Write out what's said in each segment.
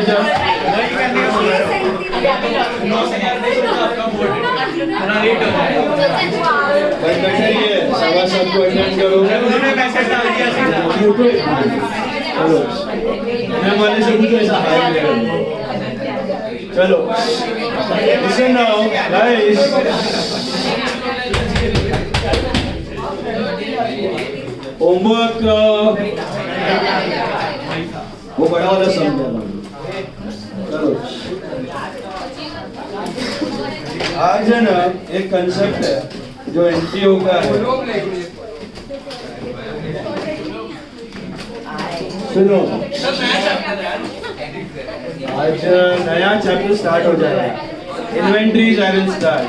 बचा। भाई बैठा ही है, 7:15 को अटेंड करो। चलो मैं माने से कुछ ऐसा हाई मिलेगा। चलो लिसन नाउ गाइस, होमवर्क वो बड़ा वाला समझा। चलो आज है ना एक कंसेप्ट है जो एनपीओ का है। सुनो, आज नया चैप्टर स्टार्ट हो जाएगा। Inventories I will start.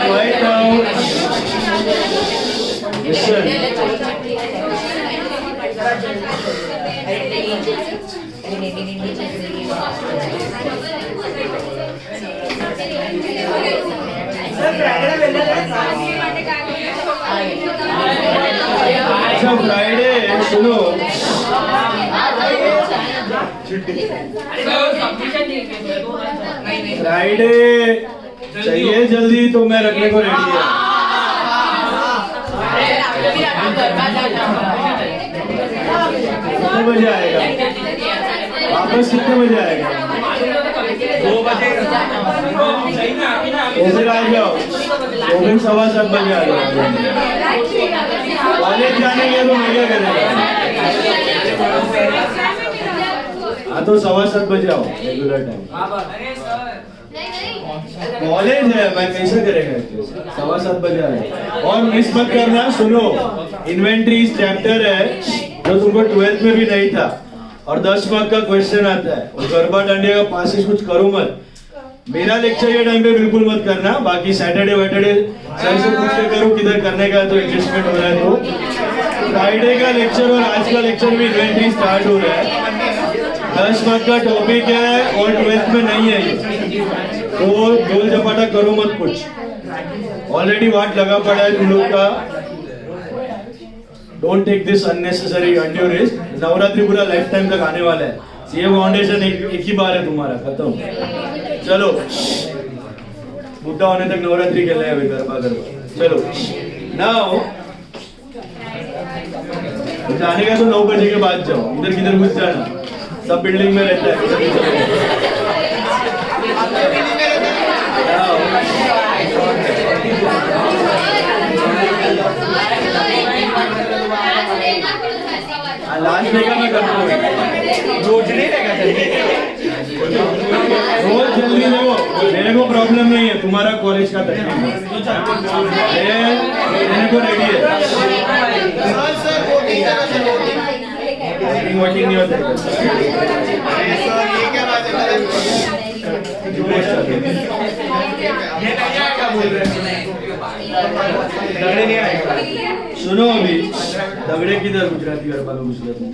Quiet down. Listen. अच्छा फ्राइडे सुनो, फ्राइडे चाहिए जल्दी तो मैं रखने को रेडी है। कितने बजे आएगा वापस? कितने बजे आएगा? 2 बजे। फिर आ जाओ, तो फिर 7:15 बजे आ जाओ। कॉलेज जाने के तो मैं क्या करेगा? हाँ तो 7:15 बजे आओ, रेगुलर टाइम। कॉलेज है, मैं कैसे करेगा? 7:15 बजे आए। और मिस मत करना। सुनो, इन्वेंटरीज चैप्टर है जो तुमको 12th में भी नहीं था और 10 मार्क का क्वेश्चन आता है। और गरबा डांडिया का पासिस कुछ करो मत। मेरा लेक्चर ये टाइम पे बिल्कुल मत करना। बाकी सैटरडे वैटरडे सर से पूछ के करो किधर करने का, तो एडजस्टमेंट हो रहा है। तो फ्राइडे का लेक्चर और आज का लेक्चर भी इन्वेंटरी स्टार्ट हो रहा है। 10 मार्क का टॉपिक है और 12th में नहीं है ये, तो झोल झपाटा करो मत कुछ। ऑलरेडी वाट लगा पड़ा है तुम लोग का। Don't take this unnecessary undue risk. Navratri पूरा लाइफ टाइम तक आने वाला है। सीए फाउंडेशन एक ही बार है तुम्हारा, खत्म। चलो बुढ़ा होने तक नवरात्रि खेल रहे हैं गरबा गरबा। चलो नाउ जाने का तो 9 बजे के बाद जाओ। इधर किधर घुस जाना, सब बिल्डिंग में रहता है। लास्ट डे का मैं करता हूँ। रोज नहीं रहेगा जल्दी, रोज जल्दी लो। मेरे को प्रॉब्लम नहीं है, तुम्हारा कॉलेज का तकलीफ है। मेरे को रेडी है। वोटिंग नहीं होता। दगड़े नहीं आएगा। सुनो अभी, दगड़े किधर? गुजराती गरबा में गुजराती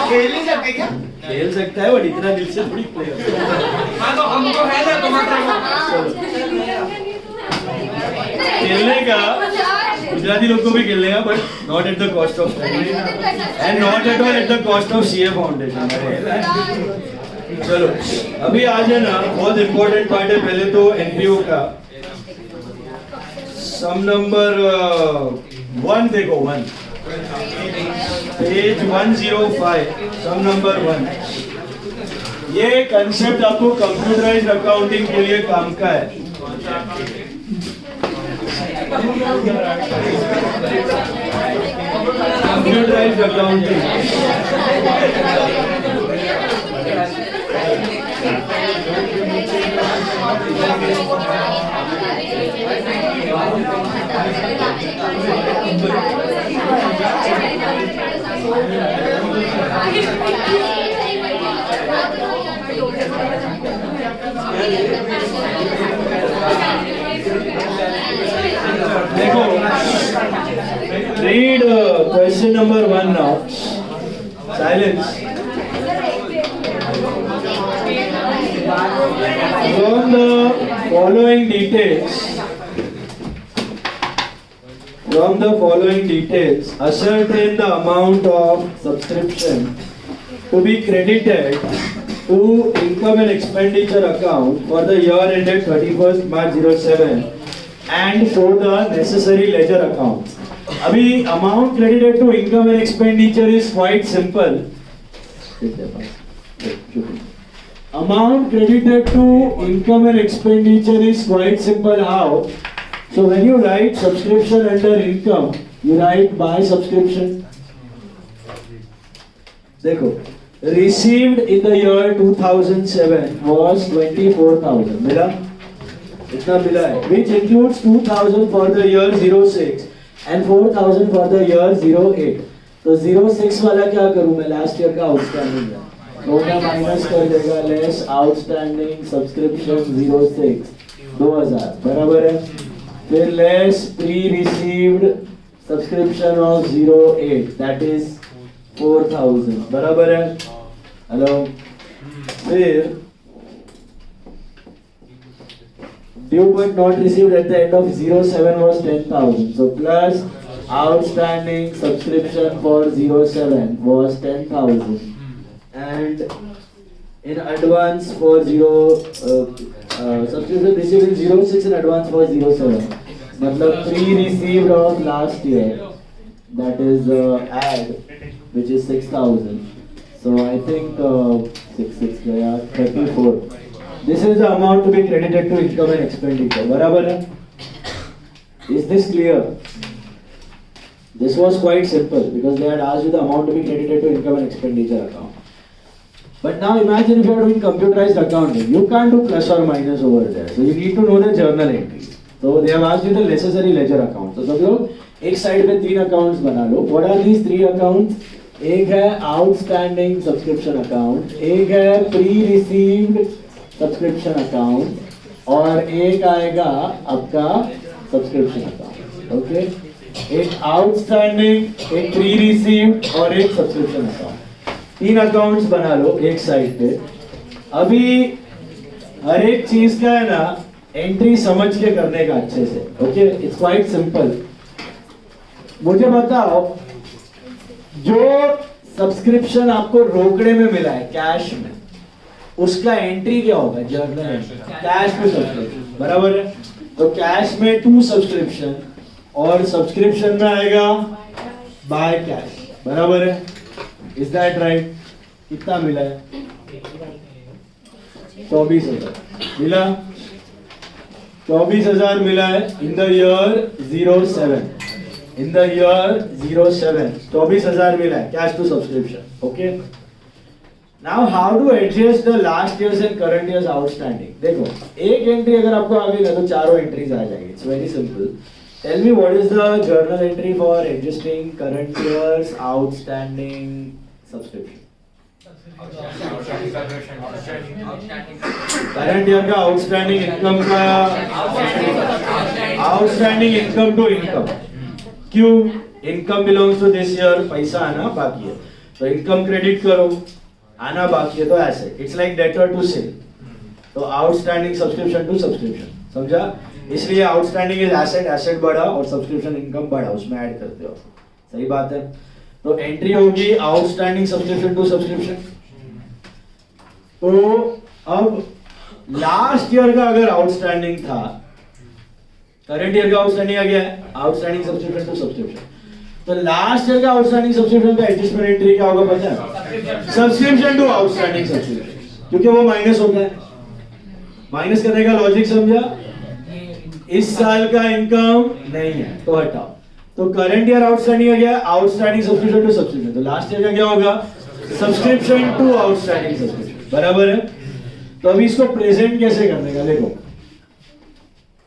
खेल नहीं सकते क्या? खेल सकता है बट इतना दिल से थोड़ी प्ले होता है। तो हमको है ना तुम्हारा खेलने का। गुजराती लोग को भी खेलने का, but not at the cost of study and not at all at the cost of CA foundation. चलो अभी आज है ना बहुत इंपॉर्टेंट पार्ट है। पहले तो एनपीओ का सम नंबर 1 देखो, 1 पेज 105 सम नंबर 1। ये कंसेप्ट आपको कंप्यूटराइज्ड अकाउंटिंग के लिए काम का है। कंप्यूटराइज्ड अकाउंटिंग देखो, read question number 1 now. Silence. From the following details, ascertain the amount of subscription to be credited to income and expenditure account for the year ended 31st March 07 and for the necessary ledger accounts. अभी amount credited to income and expenditure is quite simple. Amount credited to income and expenditure is quite simple. How? So when you write subscription under income, you write by subscription. देखो, received in the year 2007 was 24,000. मिला? इतना मिला है. Which includes 2,000 for the year 06 and 4,000 for the year 08. तो 06 वाला क्या करूँ मैं? Last year का outstanding है. नोटा माइनस कर देगा लेस आउटस्टैंडिंग सब्सक्रिप्शन 06 2000 बराबर है. फिर less pre received subscription of 08 that is 4000 बराबर है. हेलो. फिर due but not received at the end of 07 was 10,000. So plus outstanding subscription for 07 was 10,000. And in advance for subscription received in 06 in advance for 07. मतलब pre-received of last year, that is add, which is 6,000. So I think 6 गया 34. This is the amount to be credited to income and expenditure. बराबर है? Is this clear? This was quite simple because they had asked you the amount to be credited to income and expenditure account. But now imagine if you are doing computerized accounting, you can't do plus or minus over there. So you need to know the journal entry. So they have asked you the necessary ledger account. So सब लोग एक side पे 3 accounts बना लो. What are these 3 accounts? एक है outstanding subscription account, एक है pre-received subscription account और एक आएगा आपका subscription account. Okay? एक outstanding, एक pre-received और एक subscription account. 3 अकाउंट्स बना लो एक साइड पे. अभी हर एक चीज का है ना एंट्री समझ के करने का अच्छे से. Okay, it's quite simple. मुझे बताओ जो सब्सक्रिप्शन आपको रोकड़े में मिला है कैश में, उसका एंट्री क्या होगा? Journal entry. कैश में सब्सक्रिप्शन बराबर है. तो कैश में 2 सब्सक्रिप्शन और सब्सक्रिप्शन में आएगा बाय कैश बराबर है. Is that right? कितना मिला है? 24,000 मिला. 24,000 मिला है in the year 07. In the year 07 24,000 मिला है cash to subscription. Okay. Now how to adjust the last year's and current year's outstanding? देखो एक एंट्री अगर आपको आ गई तो चारों एंट्रीज आ जाएगी. It's very simple. Tell me what is the journal entry for adjusting current year's outstanding subscription? Current year का outstanding income का आउटस्टैंडिंग इनकम टू इनकम. क्यों? Income belongs to this year, पैसा आना बाकी है तो इनकम क्रेडिट करो, आना बाकी है तो asset. It's like debtor to sale. तो आउटस्टैंडिंग सब्सक्रिप्शन टू सब्सक्रिप्शन. समझा? इसलिए आउटस्टैंडिंग इज एसेट, एसेट बढ़ा और सब्सक्रिप्शन इनकम बढ़ा, उसमें ऐड करते हो. सही बात है. तो एंट्री होगी आउटस्टैंडिंग सब्सक्रिप्शन टू सब्सक्रिप्शन. तो अब लास्ट ईयर का अगर आउटस्टैंडिंग था, करंट ईयर का आउटस्टैंडिंग आ गया है, आउटस्टैंडिंग सब्सक्रिप्शन टू सब्सक्रिप्शन. तो लास्ट ईयर का आउटस्टैंडिंग सब्सक्रिप्शन का एडजस्टमेंट एंट्री क्या होगा पता है? सब्सक्रिप्शन टू आउटस्टैंडिंग सब्सक्रिप्शन, क्योंकि वो माइनस हो गया. माइनस करने का लॉजिक समझा? इस साल का इनकम नहीं है तो हटाओ. तो करंट ईयर आउटस्टैंडिंग आ गया, आउटस्टैंडिंग सब्सक्रिप्शन टू सब्सक्रिप्शन. तो लास्ट ईयर का क्या होगा? सब्सक्रिप्शन टू आउटस्टैंडिंग सब्सक्रिप्शन बराबर है. तो अभी इसको प्रेजेंट कैसे करने का देखो.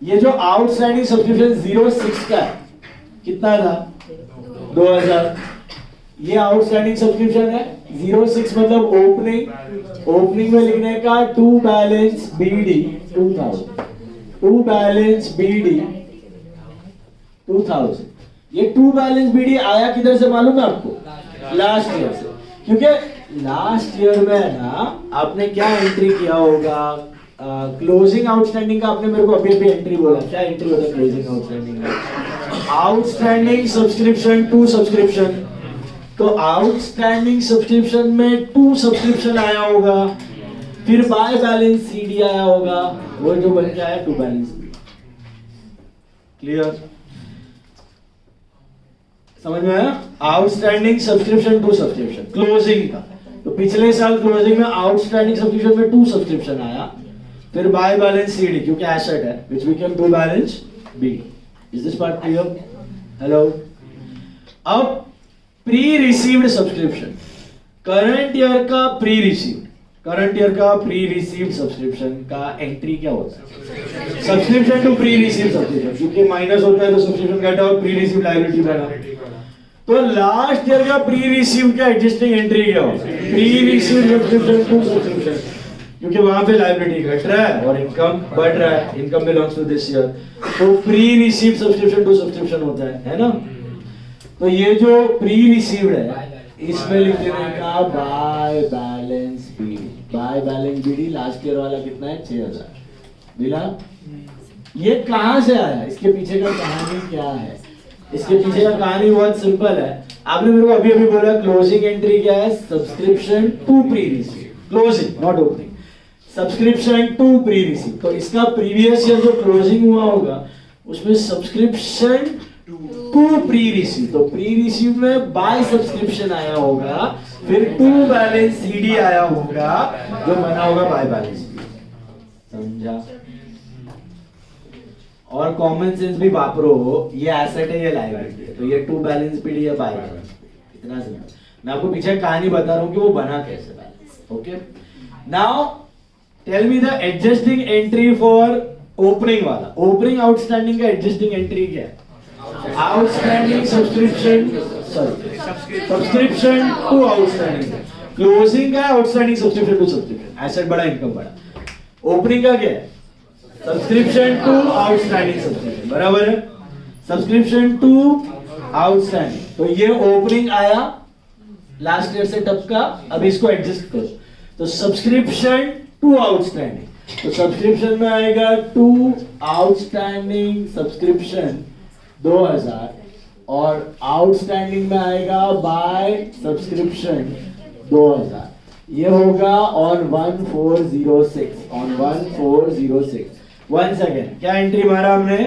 ये जो आउटस्टैंडिंग सब्सक्रिप्शन 06 का है कितना था? 2000. ये आउटस्टैंडिंग सब्सक्रिप्शन है 06 मतलब ओपनिंग. ओपनिंग में लिखने का to balance BD 2000. To balance BD 2000. ये टू बैलेंस बीडी आया किधर से मालूम है आपको? लास्ट ईयर से. क्योंकि लास्ट ईयर में ना आपने क्या एंट्री किया होगा, क्लोजिंग आउटस्टैंडिंग का आपने मेरे को अभी अभी एंट्री बोला, क्या एंट्री होता है क्लोजिंग आउटस्टैंडिंग का? Outstanding subscription to subscription. तो आउटस्टैंडिंग सब्सक्रिप्शन में टू सब्सक्रिप्शन आया होगा, फिर बाय बैलेंस सीडी आया होगा, वो जो बन के आया टू बैलेंस। क्लियर? समझ में आया? Outstanding subscription to subscription closing का। तो पिछले साल क्लोजिंग में आउटस्टैंडिंग सब्सक्रिप्शन में टू सब्सक्रिप्शन आया, फिर बाय बैलेंस सीडी क्योंकि एसेट है which became to balance B. Is this part clear? Hello. अब pre received subscription, current year का प्री रिसीव्ड, करंट ईयर का प्री रिसीव्ड सब्सक्रिप्शन का एंट्री क्या होता है? Subscription to pre received subscription, क्योंकि माइनस होता है तो सब्सक्रिप्शन घटा और प्री रिसीव्ड लायबिलिटी बढ़ा। तो लास्ट ईयर का प्री रिसीव्ड का एडजस्टिंग एंट्री क्या होगा? Pre received subscription to subscription, क्योंकि वहां पे लायबिलिटी घट रहा है और इनकम बढ़ रहा है, income belongs to this year, तो pre received subscription to subscription होता है ना? तो ये जो प्री रिसीव्ड है इसमें लिख देने का by balance BD. By balance BD last year वाला कितना है? 6000 मिला। ये कहां से आया? इसके पीछे का कहानी क्या है? इसके पीछे का कहानी बहुत सिंपल है। आपने मेरे को अभी अभी बोला क्लोजिंग एंट्री क्या है? Subscription to pre receive, closing not opening, subscription to pre receive. तो इसका प्रीवियस ईयर जो क्लोजिंग हुआ होगा उसमें सब्सक्रिप्शन टू प्री रिसीव, तो प्री रिसीव में बाय सब्सक्रिप्शन आया होगा, फिर टू बैलेंस सीडी आया होगा जो बना होगा बाय बैलेंस। समझा? और कॉमन सेंस भी वापरो, ये एसेट है ये लायबिलिटी है, तो ये टू बैलेंस पीडी है बाय बैलेंस, इतना सिंपल। मैं आपको पीछे कहानी बता रहा हूं कि वो बना कैसे balance. Okay, now tell me the adjusting entry for opening वाला। ओपनिंग आउटस्टैंडिंग का एडजस्टिंग एंट्री क्या है? Outstanding subscription, sorry subscription to outstanding. Closing का outstanding subscription to subscription, asset बड़ा इनकम बड़ा। ओपनिंग का क्या है? सब्सक्रिप्शन टू आउटस्टैंडिंग सब्सक्रिप्शन, बराबर है? सब्सक्रिप्शन टू आउटस्टैंडिंग, तो ये ओपनिंग आया लास्ट ईयर से तब का, अब इसको एडजस्ट करो। तो सब्सक्रिप्शन टू आउटस्टैंडिंग, तो सब्सक्रिप्शन में आएगा टू आउटस्टैंडिंग सब्सक्रिप्शन 2000 और आउटस्टैंडिंग में आएगा बाय सब्सक्रिप्शन 2000। ये होगा ऑन 1406, ऑन 1406। वन सेकेंड, क्या एंट्री मारा हमने?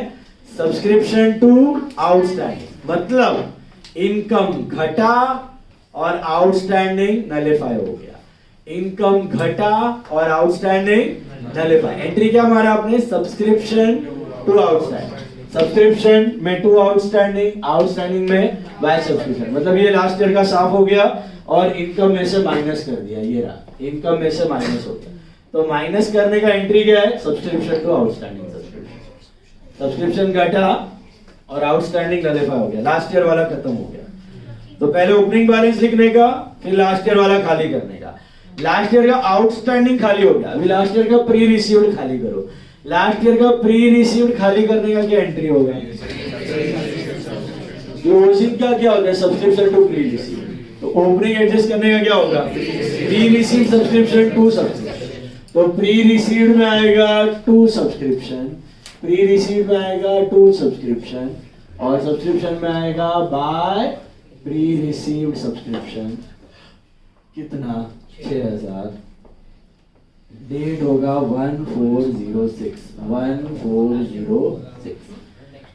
सब्सक्रिप्शन टू आउटस्टैंडिंग, मतलब इनकम घटा और आउटस्टैंडिंग नलिफाई हो गया, इनकम घटा और आउटस्टैंडिंग नलिफाई। एंट्री क्या मारा आपने? सब्सक्रिप्शन टू आउटस्टैंडिंग, सब्सक्रिप्शन में टू आउटस्टैंडिंग, आउटस्टैंडिंग में बाय सब्सक्रिप्शन, मतलब ये लास्ट ईयर का साफ हो गया और इनकम में से माइनस कर दिया, ये रहा इनकम में से माइनस हो गया। तो माइनस करने का एंट्री क्या है? Subscription to outstanding subscription. Subscription घटा और आउटस्टैंडिंग नलिफाई हो गया, लास्ट ईयर वाला खत्म हो गया। तो पहले ओपनिंग बैलेंस लिखने का, फिर लास्ट ईयर वाला खाली करने का। लास्ट ईयर का आउटस्टैंडिंग खाली हो गया, अभी लास्ट ईयर का प्री रिसीव्ड खाली करो। लास्ट ईयर का प्री रिसीव्ड खाली करने का क्या एंट्री होगा? क्लोजिंग का क्या होता है? Subscription to pre received. तो ओपनिंग एडजस्ट करने का क्या होगा? Pre received subscription to subscription, तो प्री रिसीव्ड में आएगा टू सब्सक्रिप्शन, प्री रिसीव्ड में आएगा टू सब्सक्रिप्शन और सब्सक्रिप्शन में आएगा बाय प्री रिसीव्ड सब्सक्रिप्शन। कितना? 6000। डेट होगा 1406, 1406।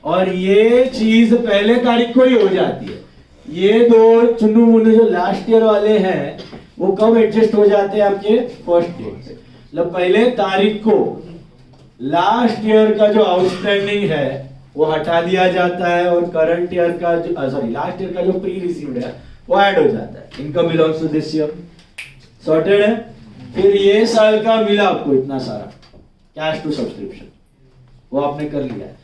और ये चीज पहले तारीख को ही हो जाती है। ये दो चुन्नू मुन्नू जो लास्ट ईयर वाले हैं वो कब एडजस्ट हो जाते हैं? आपके फर्स्ट ईयर से, मतलब पहले तारीख को लास्ट ईयर का जो आउटस्टैंडिंग है वो हटा दिया जाता है और करंट ईयर का जो सॉरी लास्ट ईयर का जो प्री रिसीव्ड है वो ऐड हो जाता है। Income belongs to this year, sorted है। फिर ये साल का मिला आपको इतना सारा कैश टू सब्सक्रिप्शन, वो आपने कर लिया है।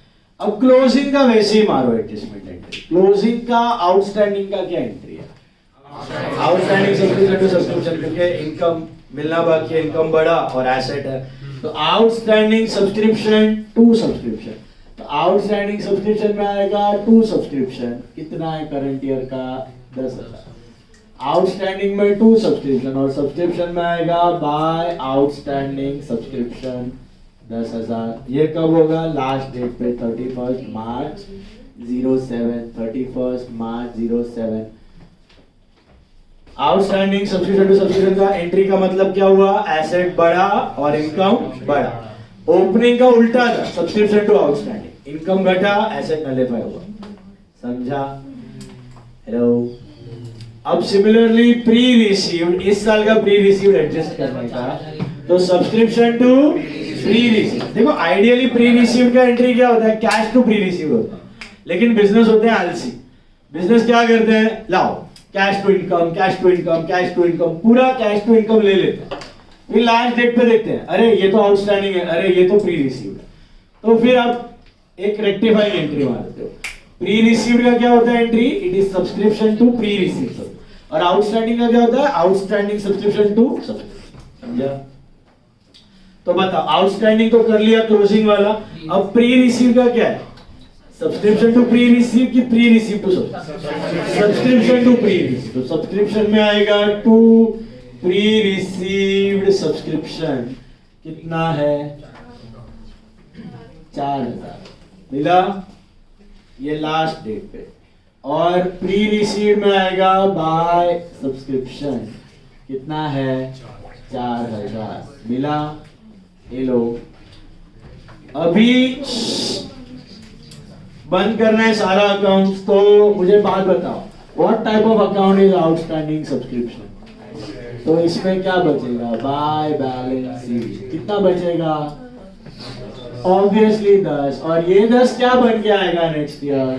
अब क्लोजिंग का वैसे ही मारो एडजस्टमेंट एंट्री। क्लोजिंग का आउटस्टैंडिंग का क्या एंट्री है? आउटस्टैंडिंग सब्सक्रिप्शन टू सब्सक्रिप्शन, क्योंकि इनकम मिलना बाकी है, इनकम बढ़ा और एसेट है, तो आउटस्टैंडिंग सब्सक्रिप्शन टू सब्सक्रिप्शन। तो आउटस्टैंडिंग सब्सक्रिप्शन में आएगा टू सब्सक्रिप्शन, कितना है करंट ईयर का? 10,000। आउटस्टैंडिंग में 2 सब्सक्रिप्शन और सब्सक्रिप्शन में आएगा बाय आउटस्टैंडिंग सब्सक्रिप्शन 10,000। ये कब होगा? लास्ट डेट पे 31 March 07, 31 March 07। Outstanding subscription to subscription का एंट्री का मतलब क्या हुआ? एसेट बढ़ा और इनकम बढ़ा। ओपनिंग का उल्टा था, सब्सक्रिप्शन टू आउटस्टैंडिंग, इनकम घटा, एसेट नलिफाई हुआ। समझा? हेलो। अब सिमिलरली प्री रिसीव्ड, इस साल का प्री रिसीव्ड एडजस्ट करने का, तो सब्सक्रिप्शन टू प्री रिसीव्ड। देखो आइडियली प्री रिसीव्ड का एंट्री क्या होता है? कैश टू प्री रिसीव्ड होता है, लेकिन बिजनेस होते हैं आलसी। बिजनेस क्या करते हैं? लाओ cash to income, cash to income, cash to income, पूरा कैश टू इनकम ले लेते हैं। फिर लास्ट डेट पे देखते हैं, अरे ये तो आउटस्टैंडिंग है, अरे ये तो प्री रिसीव्ड है, तो फिर आप एक रेक्टिफाइंग एंट्री मारते हो। प्री रिसीव्ड का क्या होता है entry? It is subscription to pre received. और आउटस्टैंडिंग का क्या होता है? Outstanding subscription to subscription. समझा? तो बताओ, आउटस्टैंडिंग तो कर लिया क्लोजिंग वाला, अब प्री रिसीव का क्या है? सब्सक्रिप्शन टू प्री रिसीव की pre receive to subscription to pre receive. तो सब्सक्रिप्शन में आएगा टू प्री रिसीव्ड सब्सक्रिप्शन कितना है? 4,000 मिला ये लास्ट डेट पे। और प्री रिसीव्ड में आएगा बाय सब्सक्रिप्शन कितना है? 4,000 मिला। ये लो, अभी बंद करना है सारा अकाउंट, तो मुझे बात बताओ, what type of account is outstanding subscription? तो इसमें क्या बचेगा? बाय बैलेंस शीट कितना बचेगा? ऑब्वियसली 10। और ये 10 क्या बन के आएगा next year?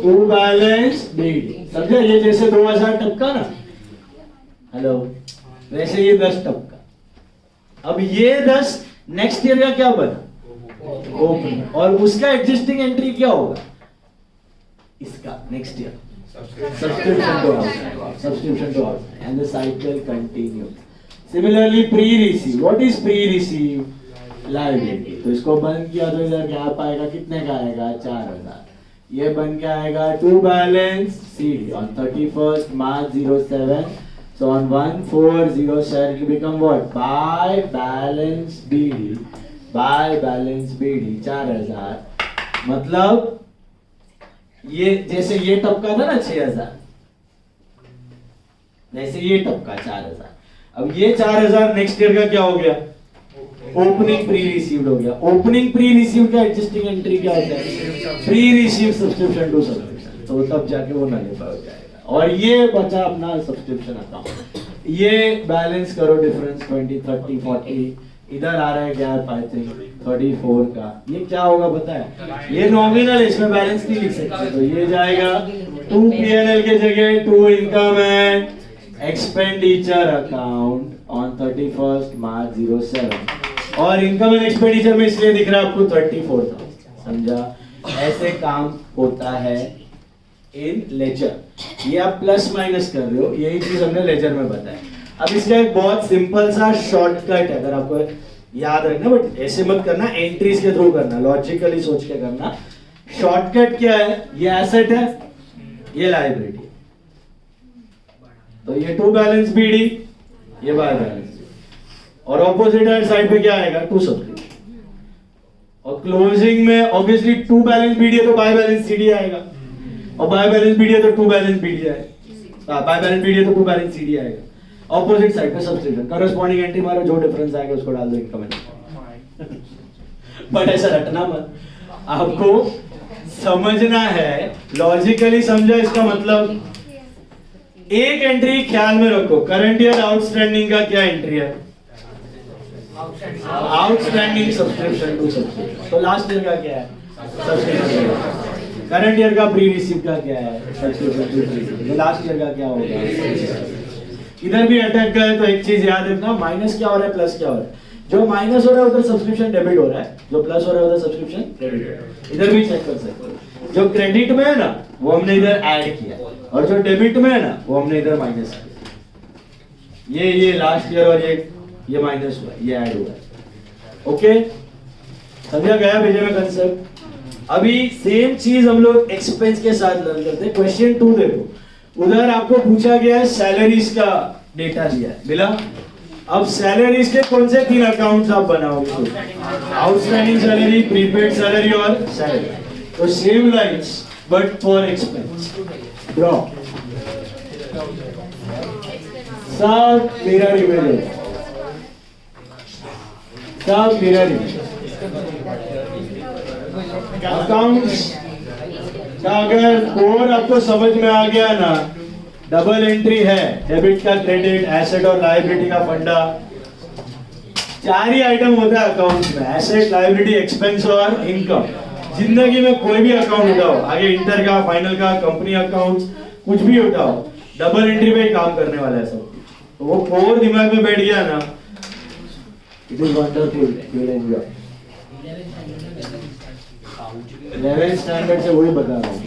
To balance BD. समझे? ये जैसे 2000 टपका ना, हेलो, वैसे ये 10 टपका। अब ये 10 नेक्स्ट ईयर का क्या बना? ओपन। और उसका एग्जिस्टिंग एंट्री क्या होगा? इसका next year subscription to outstanding, subscription to outstanding, and the cycle continues. Similarly pre receive, what is pre receive? Liability. तो इसको बंद किया तो इधर गैप आएगा, कितने का आएगा? 4,000। ये बन के आएगा to balance CD on 31 March 07। So on 1407 it will become what? By balance BD, by balance BD 4,000। मतलब ये जैसे ये टपका था ना 6,000, जैसे ये टपका 4,000। अब ये 4,000 नेक्स्ट ईयर का क्या हो गया? ओपनिंग प्री रिसीव्ड हो गया। ओपनिंग प्री रिसीव्ड का एग्जिस्टिंग एंट्री क्या होता है? Pre receive subscription to subscription. तो तब जाके वो नलिफाई हो जाएगा। और ये बचा अपना सब्सक्रिप्शन अकाउंट। ये बैलेंस करो डिफरेंस 20, 30, 40, इधर आ रहा है गैप आई थिंक 34 का। ये क्या होगा पता है? ये नॉमिनल है, इसमें बैलेंस नहीं लिख सकते, तो ये जाएगा टू पीएनएल के जगह to income and expenditure account on 31 March 07। और इनकम एंड एक्सपेंडिचर में इसलिए दिख रहा है आपको 34,000। समझा? ऐसे काम होता है इन लेजर। ये आप प्लस माइनस कर रहे हो, यही चीज हमने लेजर में बताया। अब इसका एक बहुत सिंपल सा शॉर्टकट है, अगर आपको याद रखना, बट ऐसे मत करना, एंट्रीज के थ्रू करना, लॉजिकली सोच के करना। शॉर्टकट क्या है? ये एसेट है, ये लायबिलिटी। तो ये टू बैलेंस बीडी, ये बाय बैलेंस, और ऑपोजिट साइड पे क्या आएगा? To subscription. और क्लोजिंग में ऑब्वियसली टू बैलेंस बीडी है तो बाय बैलेंस सीडी आएगा, और बाय बैलेंस बीडी है तो टू बैलेंस बीडी आएगा, बाय बैलेंस बीडी है तो टू बैलेंस सीडी आएगा। ऑपोजिट साइड पे सब्सक्रिप्शन, कॉरेस्पॉन्डिंग एंट्री मारो, जो डिफरेंस आएगा उसको डाल दो इनकम में। बट ऐसा रटना मत, आपको समझना है, लॉजिकली समझा। इसका मतलब एक एंट्री ख्याल में रखो, करंट ईयर आउटस्टैंडिंग का क्या एंट्री है? Outstanding subscription to subscription. तो लास्ट ईयर का क्या है? सब्सक्रिप्शन। करंट ईयर का प्री रिसीव का क्या है? Subscription to pre receive. तो लास्ट ईयर का क्या होगा? इधर भी अटक गए तो एक चीज याद रखना, माइनस क्या हो रहा है, प्लस क्या हो रहा है। जो माइनस हो रहा है उधर सब्सक्रिप्शन डेबिट हो रहा है, जो प्लस हो रहा है उधर सब्सक्रिप्शन क्रेडिट हो रहा है। इधर भी चेक कर सकते हो, जो क्रेडिट में है ना वो हमने इधर ऐड किया, और जो डेबिट में है ना वो हमने इधर माइनस किया। ये लास्ट ईयर और ये माइनस हुआ, ये ऐड हुआ है। ओके, समझा गया भेजे में कंसेप्ट? अभी सेम चीज हम लोग एक्सपेंस के साथ लर्न करते हैं। क्वेश्चन 2 देखो, उधर आपको पूछा गया है सैलरीज का डेटा दिया है, मिला? अब सैलरीज के कौन से 3 अकाउंट्स आप बनाओगे? आउटस्टैंडिंग सैलरी, प्रीपेड सैलरी और सैलरी। तो same lines but for expense. Draw. सब मिरर इमेज है, सब मिरर इमेज। अकाउंट्स का अगर कोड आपको समझ में आ गया ना, डबल एंट्री है, डेबिट का क्रेडिट, एसेट और लायबिलिटी का फंडा। 4 ही आइटम होता है अकाउंट में, एसेट, लायबिलिटी, एक्सपेंस और इनकम। जिंदगी में कोई भी अकाउंट उठाओ, आगे इंटर का, फाइनल का, कंपनी अकाउंट, कुछ भी उठाओ, डबल एंट्री पे ही काम करने वाला है सब। तो वो कोर दिमाग में बैठ गया ना, it is wonderful. 11th standard से वही बता रहा हूँ।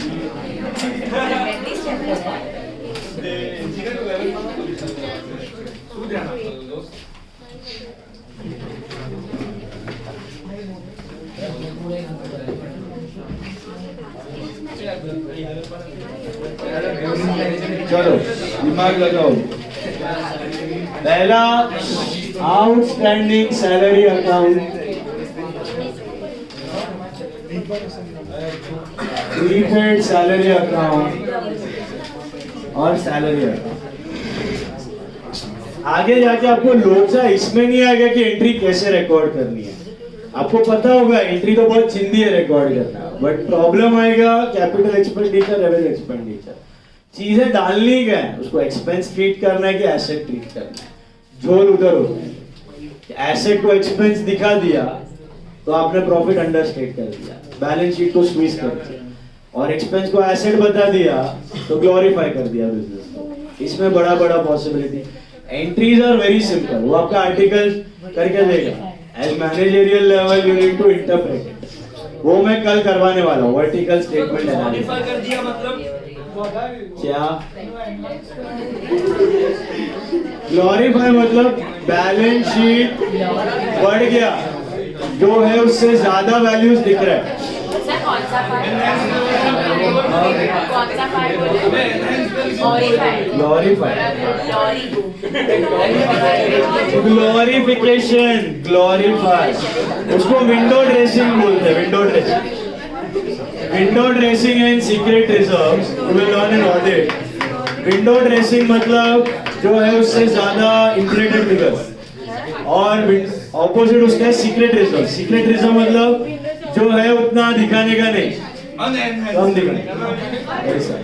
चलो दिमाग लगाओ। पहला outstanding salary account, prepaid salary account और सैलरी अकाउंट। आगे जाके आपको लोचा इसमें नहीं आएगा कि एंट्री कैसे रिकॉर्ड करनी है। आपको पता होगा एंट्री तो बहुत चिंदी है रिकॉर्ड करना, बट प्रॉब्लम आएगा कैपिटल एक्सपेंडिचर, रेवेन्यू एक्सपेंडिचर। चीजें डालनी क्या है, उसको एक्सपेंस ट्रीट करना है कि एसेट ट्रीट करना है। झोल उधर होता है। एसेट को एक्सपेंस दिखा दिया तो आपने प्रॉफिट अंडरस्टेट कर दिया, बैलेंस शीट को स्क्वीज कर दिया, और एक्सपेंस को एसेट बता दिया तो ग्लोरीफाई कर दिया बिजनेस को। इसमें बड़ा बड़ा possibility. Entries are very simple, वो आपका आर्टिकल करके देगा। As managerial level you need to interpret it, वो मैं कल करवाने वाला हूँ। वर्टिकल स्टेटमेंट मॉडिफाई कर दिया मतलब क्या? ग्लोरीफाई मतलब बैलेंस शीट बढ़ गया, जो है उससे ज्यादा वैल्यूज दिख रहा है। सर कौन सा फाइल बोले? ग्लोरिफिकेशन, ग्लोरीफाई, उसको विंडो ड्रेसिंग बोलते हैं। Window dressing, window dressing and secret reserves will learn in audit. Window dressing मतलब जो है उससे ज्यादा इंफ्लेटेड फिगर्स, और ऑपोजिट उसका है सीक्रेट रिजर्व। सीक्रेट रिजर्व मतलब जो है उतना दिखाने का नहीं, कम दिखाने का। ऐसा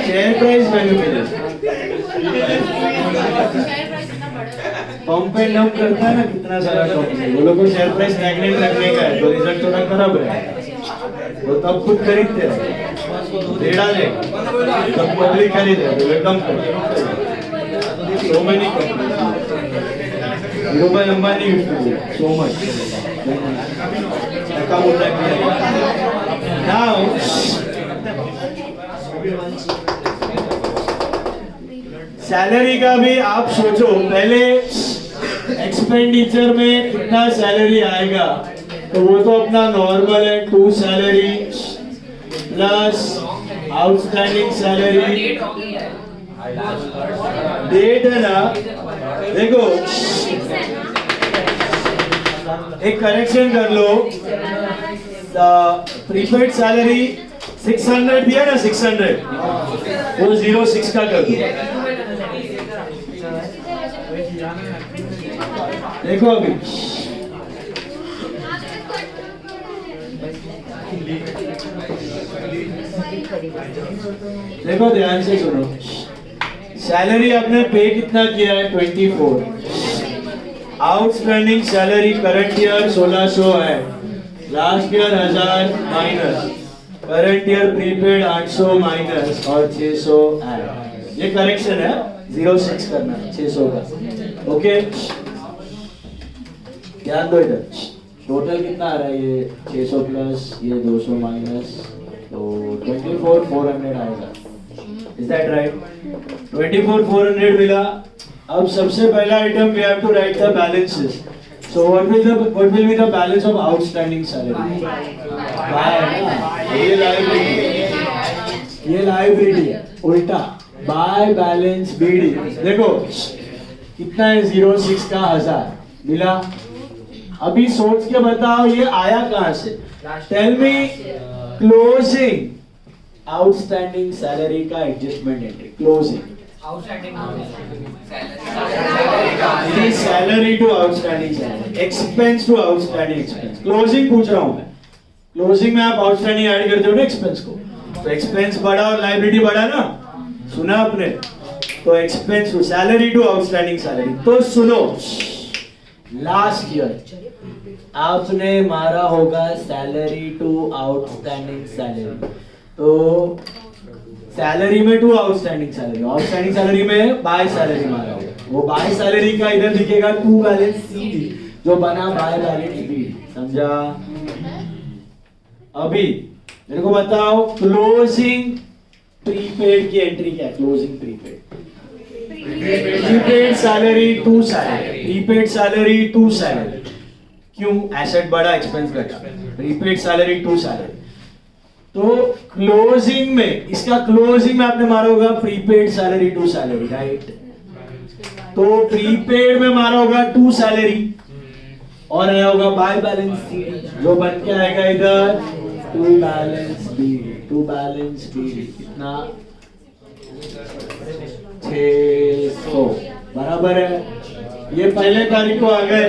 share price manipulation, pump and dump करता है ना कितना सारा कंपनी, वो लोगों को शेयर प्राइस स्टैग्नेंट रखने का है तो रिजल्ट थोड़ा खराब है, तो तब खुद खरीदते हैं, दे डाले तब पब्लिक खरीदे तो वे कम करते। So many companies, Dhirubhai Ambani used to do so much. Now, salary का भी आप सोचो, पहले एक्सपेंडिचर में कितना सैलरी आएगा, तो वो तो अपना नॉर्मल है 2 salary plus outstanding salary. Date है ना, देखो एक करेक्शन कर लो। प्रीपेड सैलरी 600 दिया ना, 600 वो 06 का कर दो। देखो अभी देखो ध्यान से सुनो, सैलरी आपने पे कितना किया है 24, आउटस्टैंडिंग सैलरी करंट ईयर 1600 है, last year 1000 minus, current year prepaid 800 minus और 600 है। ये करेक्शन है, 06 करना है 600 का। ओके ध्यान दो इधर, टोटल कितना आ रहा है, ये 600 प्लस ये 200 माइनस, तो 24,400 आएगा। Is that right? 24,400 मिला। अब सबसे पहला item we have to write the balances. So what will be the balance of outstanding salary? ये liability, ये लाइबिलिटी है, उल्टा बाय बैलेंस बीडी। देखो कितना है, 06 का 1000 मिला। अभी सोच के बताओ ये आया कहां से? Tell me closing outstanding salary का adjustment entry. Closing salary to outstanding salary, expense to outstanding expense. Closing पूछ रहा हूं मैं। क्लोजिंग में आप आउटस्टैंडिंग ऐड करते हो ना एक्सपेंस को, तो एक्सपेंस बढ़ा और लायबिलिटी बढ़ा ना, सुना आपने? तो expense to salary to outstanding salary. तो सुनो, लास्ट ईयर आपने मारा होगा सैलरी टू आउटस्टैंडिंग सैलरी, तो सैलरी में to outstanding salary, outstanding salary में बाय सैलरी मारा होगा। वो बाय सैलरी का इधर दिखेगा टू बैलेंस सी जो बना बाय बैलेंस बी। समझा? अभी मेरे को बताओ क्लोजिंग प्रीपेड की एंट्री क्या है? Closing prepaid, prepaid salary to salary, prepaid salary to salary. क्यों? एसेट बढ़ा, एक्सपेंस घटा, प्रीपेड सैलरी टू सैलरी। तो क्लोजिंग में, इसका क्लोजिंग में आपने मारा होगा prepaid salary to salary, right? तो प्रीपेड में मारा होगा टू सैलरी और आया होगा बाय बैलेंस सी जो बन के आएगा इधर to balance B, to balance B. कितना? 600 बराबर है। ये पहले तारीख को आ गए।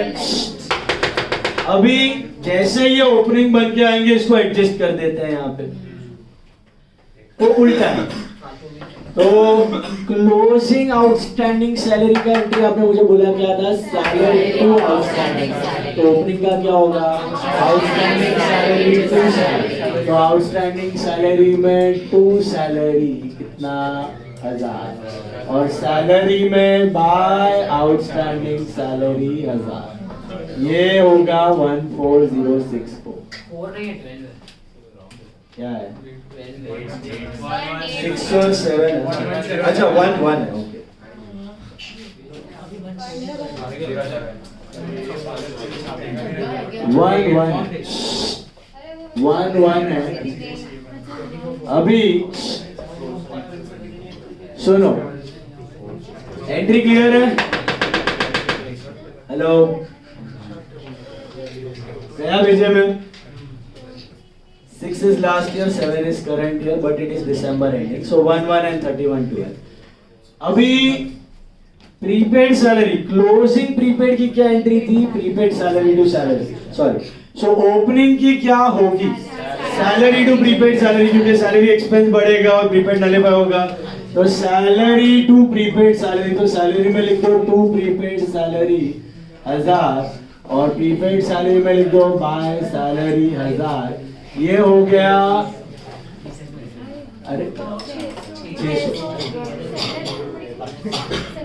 अभी जैसे ये ओपनिंग बन के आएंगे इसको एडजस्ट कर देते हैं यहाँ पे, तो उल्टा है। तो क्लोजिंग आउटस्टैंडिंग सैलरी का एंट्री आपने मुझे बोला क्या था? Salary to outstanding. तो ओपनिंग का क्या होगा? Outstanding salary to salary. तो आउटस्टैंडिंग सैलरी में टू सैलरी कितना? 1000 और सैलरी में बाय आउटस्टैंडिंग सैलरी 1000। ये होगा 14064। क्या है? 6 और 7 है। अच्छा 1 1 है, ओके। वन वन है। अभी सुनो, एंट्री क्लियर है? हेलो, गया भेजे में? 6 is last year, 7 is current year, but it is December ending. So 1 1 and 31 12. अभी प्रीपेड सैलरी, क्लोजिंग प्रीपेड की क्या एंट्री थी? Prepaid salary to salary, sorry. So opening की क्या होगी? सैलरी टू प्रीपेड सैलरी, क्योंकि सैलरी एक्सपेंस बढ़ेगा और प्रीपेड नलिफाई होगा। तो सैलरी टू प्रीपेड सैलरी, तो सैलरी में लिख दो टू प्रीपेड सैलरी 1000 और प्रीपेड सैलरी में लिख दो बाय सैलरी 1000। ये हो गया, अरे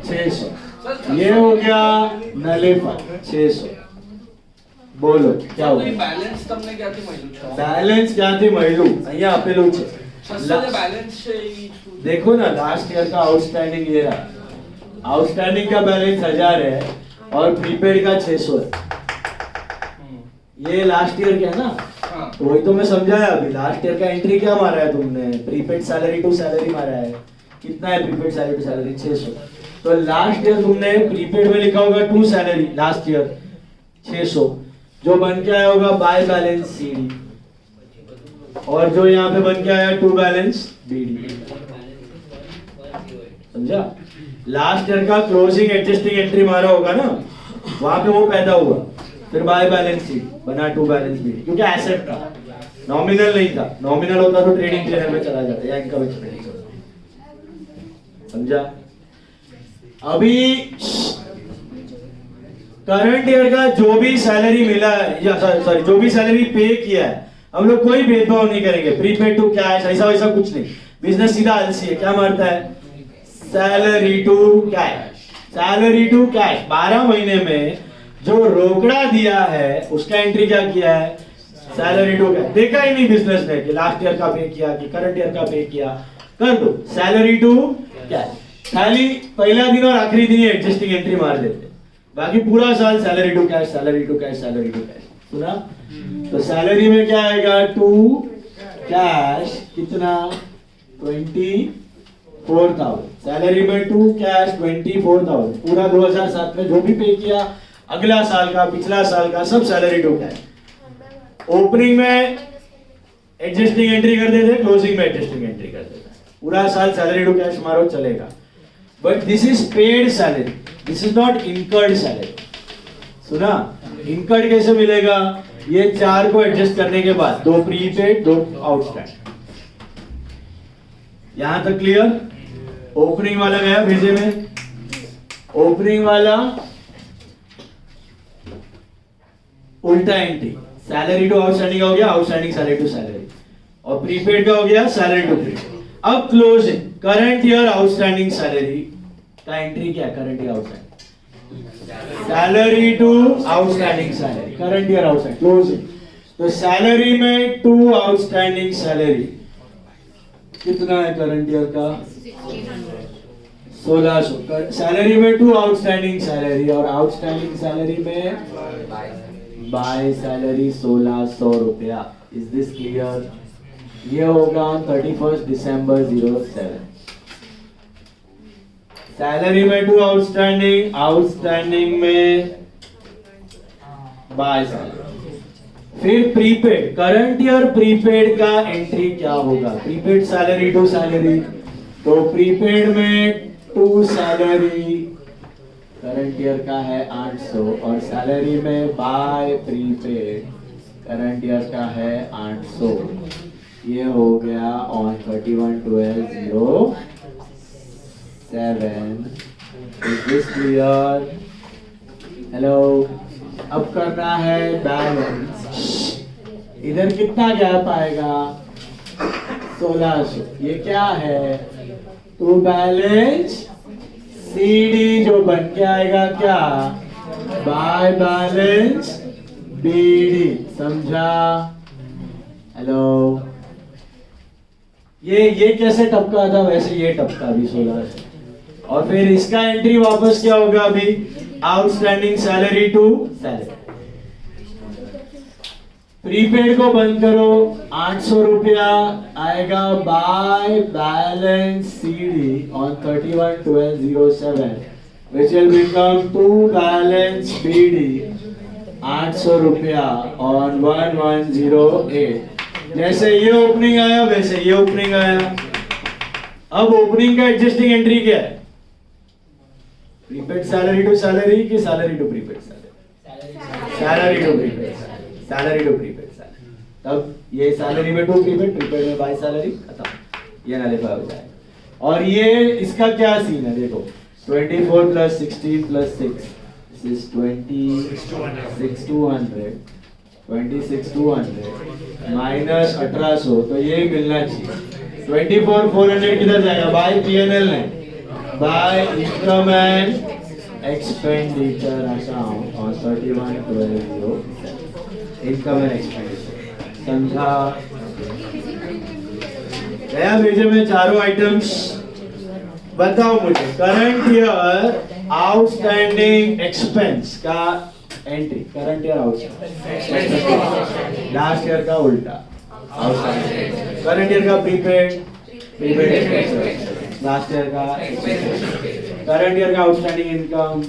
600। ये हो गया नलिफा 600। બોલો क्या हो गया? બેલેન્સ તમને ક્યાંથી મળ્યું છે? बैलेंस ક્યાંથી મળ્યું? અહીંયા આપેલું છે। 600 જે બેલેન્સ છે ઈ શું? देखो ना, लास्ट ईयर का आउटस्टैंडिंग ये रहा। आउटस्टैंडिंग का बैलेंस 1000 है और प्रीपेड का 600 है। ये लास्ट ईयर का है ना? हाँ। तो वही तो मैं समझाया अभी। लास्ट ईयर का एंट्री क्या मारा है तुमने? प्रीपेड सैलरी टू सैलरी मारा है। कितना है प्रीपेड सैलरी टू सैलरी? 600। तो लास्ट ईयर तुमने प्रीपेड में लिखा होगा टू सैलरी, लास्ट ईयर 600 जो बन के आया होगा बाय बैलेंस सीडी, और जो यहाँ पे बन के आया टू बैलेंस बीडी। समझा? लास्ट ईयर का क्लोजिंग एडजस्टिंग एंट्री मारा होगा ना, वहां पे वो पैदा हुआ, फिर बाय बैलेंस सीडी बना टू बैलेंस बीडी, क्योंकि एसेट था, नॉमिनल नहीं था। नॉमिनल होता तो ट्रेडिंग क्लियर में चला जाता या इनका बच नहीं। समझा? अभी करंट ईयर का जो भी सैलरी मिला है, या सॉरी जो भी सैलरी पे किया है, हम लोग कोई भेदभाव नहीं करेंगे। प्रीपेड टू कैश ऐसा वैसा कुछ नहीं। बिजनेस सीधा एलसी है, क्या मारता है? Salary to cash, salary to cash. 12 महीने में जो रोकड़ा दिया है उसका एंट्री क्या किया है? Salary to cash. देखा ही नहीं बिजनेस ने कि लास्ट ईयर का पे किया कि करंट ईयर का पे किया, कर दो सैलरी टू कैश। खाली पहला दिन और आखिरी दिन एडजस्टिंग एंट्री मार देते, बाकी पूरा साल salary to cash, salary to cash, salary to cash. सुना? तो सैलरी में क्या आएगा? टू कैश कितना? 24,000, सैलरी में टू कैश 24,000, पूरा 2007 में जो भी पे किया, अगला साल का, पिछला साल का, सब सैलरी टू कैश। ओपनिंग में एडजस्टिंग एंट्री कर देते, क्लोजिंग में एडजस्टिंग एंट्री कर देते, पूरा साल सैलरी टू कैश मारो चलेगा। But this is paid salary, this is not incurred salary. सुना? इनकर्ड कैसे मिलेगा? ये चार को एडजस्ट करने के बाद, दो प्रीपेड, दो आउटस्टैंडिंग। यहां तक क्लियर? ओपनिंग वाला गया भेजे में, ओपनिंग वाला उल्टा एंट्री, सैलरी टू आउटस्टैंडिंग हो गया, आउटस्टैंडिंग सैलरी टू सैलरी, और प्रीपेड का हो गया सैलरी टू प्रीपेड। अब closing, current year outstanding salary का एंट्री क्या? Current year outstanding salary to outstanding salary, current year outstanding, closing. तो सैलरी में टू आउटस्टैंडिंग सैलरी कितना है करंट ईयर का? 1600। सैलरी में टू आउटस्टैंडिंग सैलरी, और आउटस्टैंडिंग सैलरी में बाय सैलरी 1600 रुपया। Is this clear? ये होगा 31 दिसंबर 07। सैलरी में टू आउटस्टैंडिंग, आउटस्टैंडिंग में बाय सैलरी। फिर प्रीपेड, करंट ईयर प्रीपेड का एंट्री क्या होगा? प्रीपेड सैलरी टू सैलरी, तो प्रीपेड में टू सैलरी करंट ईयर का है 800, और सैलरी में बाय प्रीपेड करंट ईयर का है 800। ये हो गया on 31/12/07। Is this clear? Hello, अब करना है बैलेंस। इधर कितना गैप आएगा? 1600। ये क्या है? टू बैलेंस सीडी जो बन के आएगा क्या? By balance BD. समझा? हेलो, ये कैसे टपका था, वैसे ये टपका भी 1600। और फिर इसका एंट्री वापस क्या होगा? अभी outstanding salary to salary. Prepaid को बंद करो, 800 रुपया आएगा by balance CD on 31/12/07, which will become to balance BD 800 रुपया ऑन 1108। जैसे ये ओपनिंग आया वैसे ये ओपनिंग आया। अब ओपनिंग का एडजस्टिंग एंट्री क्या है? प्रीपेड सैलरी टू सैलरी की salary to prepaid salary? Salary to prepaid salary, salary to prepaid salary. तब ये सैलरी में टू प्रीपेड, प्रीपेड में बाय सैलरी, खत्म। ये नलिफाई हो जाएगा। और ये इसका क्या सीन है? देखो 24 + 16 + 6 is 26,200, 26,200 माइनस 1800, तो ये मिलना चाहिए। 24,400 किधर जाएगा? बाय पीएनएल नहीं, by income and expenditure account on 31/12/07। Income and expenditure. समझा? गया भेजे में चारों आइटम्स। बताओ मुझे, करंट ईयर आउटस्टैंडिंग एक्सपेंस का entry, current year outstanding, last year का उल्टा आउटस्टैंडिंग, करंट ईयर का prepaid, prepaid expense, last year का करंट ईयर का outstanding income,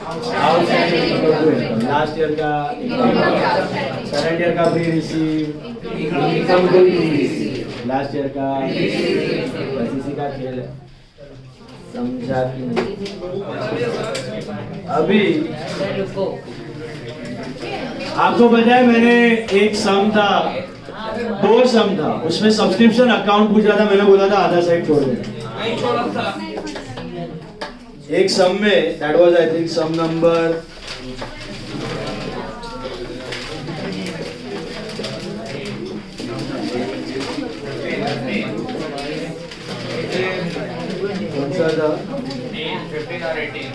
outstanding income, last year का करंट ईयर का pre receive, income to pre receive, last year का, बस इसी का खेल है। समझा कि नहीं? अभी आपको पता है मैंने एक सम था, दो सम था, उसमें सब्सक्रिप्शन अकाउंट पूछा था, मैंने बोला था आधा साइड छोड़ देना। नहीं छोड़ा था। एक सम में that was I think sum number कौन सा था? 15 और 18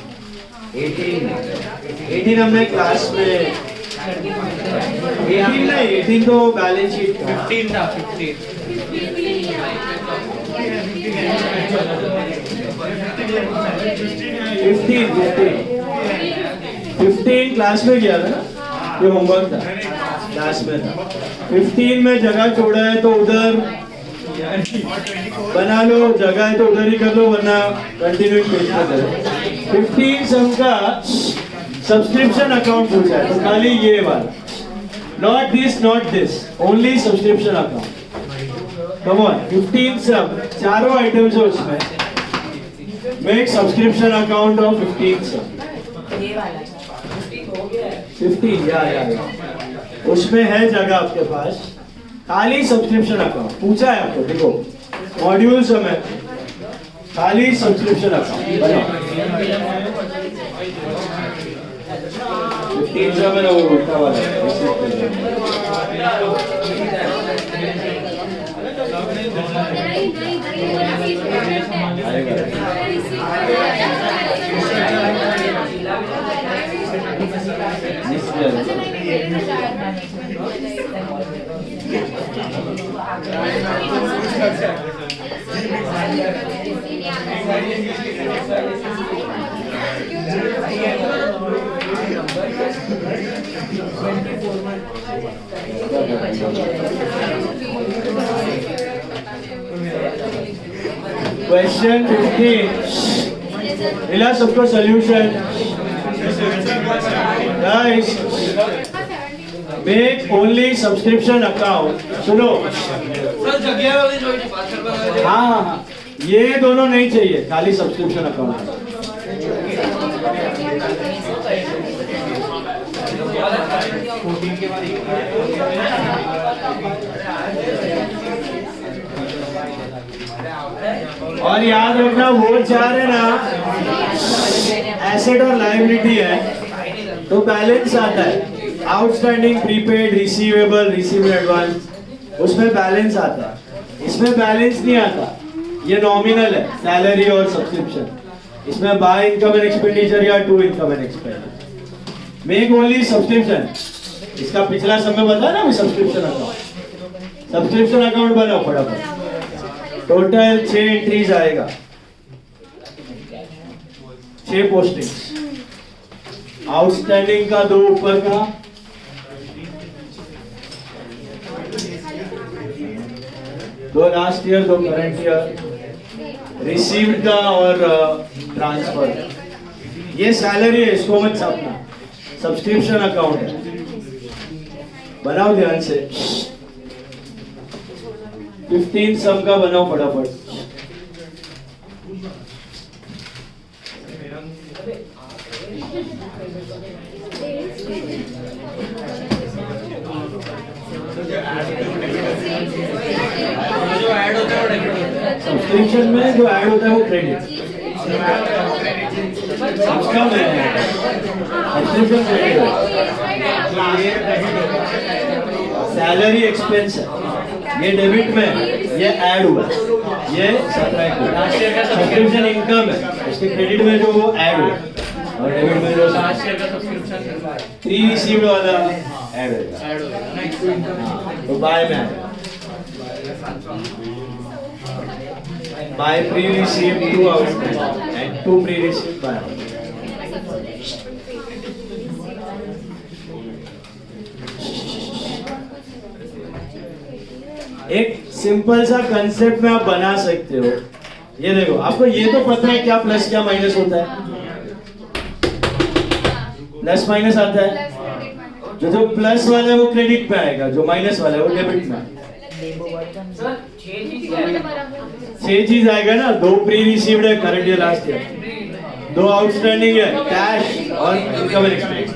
18 हमने क्लास में 18 नहीं, 18 तो बैलेंस शीट था। 15 था 15 15 क्लास में गया था ना, ये होमवर्क था, क्लास में था। 15 में जगह छोड़ा है तो उधर बना लो, जगह है तो उधर ही कर लो, वरना कंटिन्यूइंग पेज पे करो। 15 सम का सब्सक्रिप्शन अकाउंट पूछा है, तो खाली ये वाला, not this, only subscription account. Come on, 15 सम, चारों आइटम्स है उसमें, मेक सब्सक्रिप्शन अकाउंट ऑफ 15 सम। ये वाला 15 या उसमें है जगह आपके पास, खाली सब्सक्रिप्शन अकाउंट पूछा है आपको। देखो मॉड्यूल समय, खाली सब्सक्रिप्शन अकाउंट बनाओ। 15 समय ना, वो उल्टा वाला क्वेश्चन 15 मिला सबको solution. Guys make only subscription account. सुनो, सर जगह वाली जो पासवर्ड बना हाँ, ये दोनों नहीं चाहिए, खाली सब्सक्रिप्शन अकाउंट। और याद रखना, वो चार है ना, एसेट और लायबिलिटी है, तो बैलेंस आता है, outstanding, prepaid, receivable, receive advance, उसमें बैलेंस आता है। इसमें बैलेंस नहीं आता, ये नॉमिनल है, सैलरी और सब्सक्रिप्शन। इसमें बाय इनकम एंड एक्सपेंडिचर या to income and expenditure. Make only subscription, इसका पिछला समय बताया ना, सब्सक्रिप्शन अकाउंट। सब्सक्रिप्शन अकाउंट बनाओ फटाफट। टोटल 6 एंट्रीज आएगा, 6 पोस्टिंग, आउटस्टैंडिंग का 2 ऊपर का, दो last year, 2 current year, received का और ट्रांसफर। ये सैलरी है, इसको मत छापना, सब्सक्रिप्शन अकाउंट है, बनाओ ध्यान से। 15 सम का बनाओ फटाफट। जो ऐड होता है वो डेबिट होता है। सब्सक्रिप्शन में जो ऐड होता है वो क्रेडिट, उसका मैं सब्सक्रिप्शन सैलरी एक्सपेंस है, ये डेबिट में, ये ऐड हुआ, ये सब्ट्रैक्ट हुआ। सब्सक्रिप्शन इनकम है, उसके क्रेडिट में जो वो ऐड हुआ, और डेबिट में जो लास्ट ईयर का सब्सक्रिप्शन प्री रिसीव्ड वाला ऐड होगा, ऐड होगा ना। तो बाय में आएगा। By pre received 2 outstanding and 2 pre received by. एक सिंपल सा कंसेप्ट में आप बना सकते हो। ये देखो, आपको ये तो पता है क्या प्लस क्या माइनस होता है, प्लस माइनस आता है। जो प्लस वाला है वो क्रेडिट में आएगा, जो माइनस वाला है वो डेबिट में। सर 6 चीज आएगा ना, 2 प्री रिसीव्ड है current year last year, 2 outstanding है कैश और इनकम एक्सपेंस।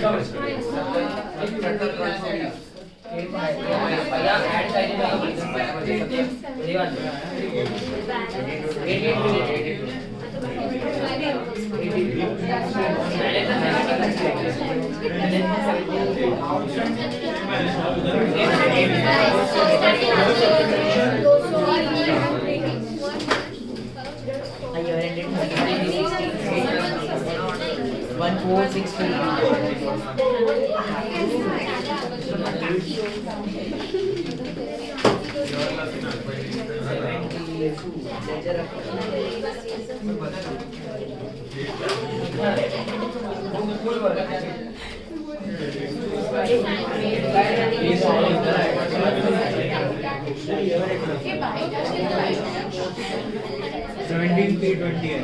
17,320 है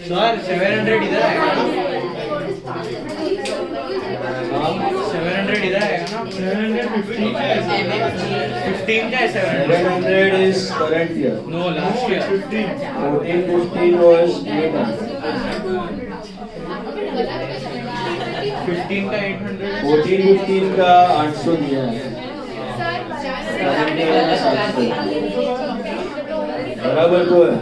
सर 700 इधर आएगा 700 इधर आएगा ना 715 का है 700 is current year. No last year 1415 was 800. 15 का 800 1415 का 800 दिया है. बराबर तो है.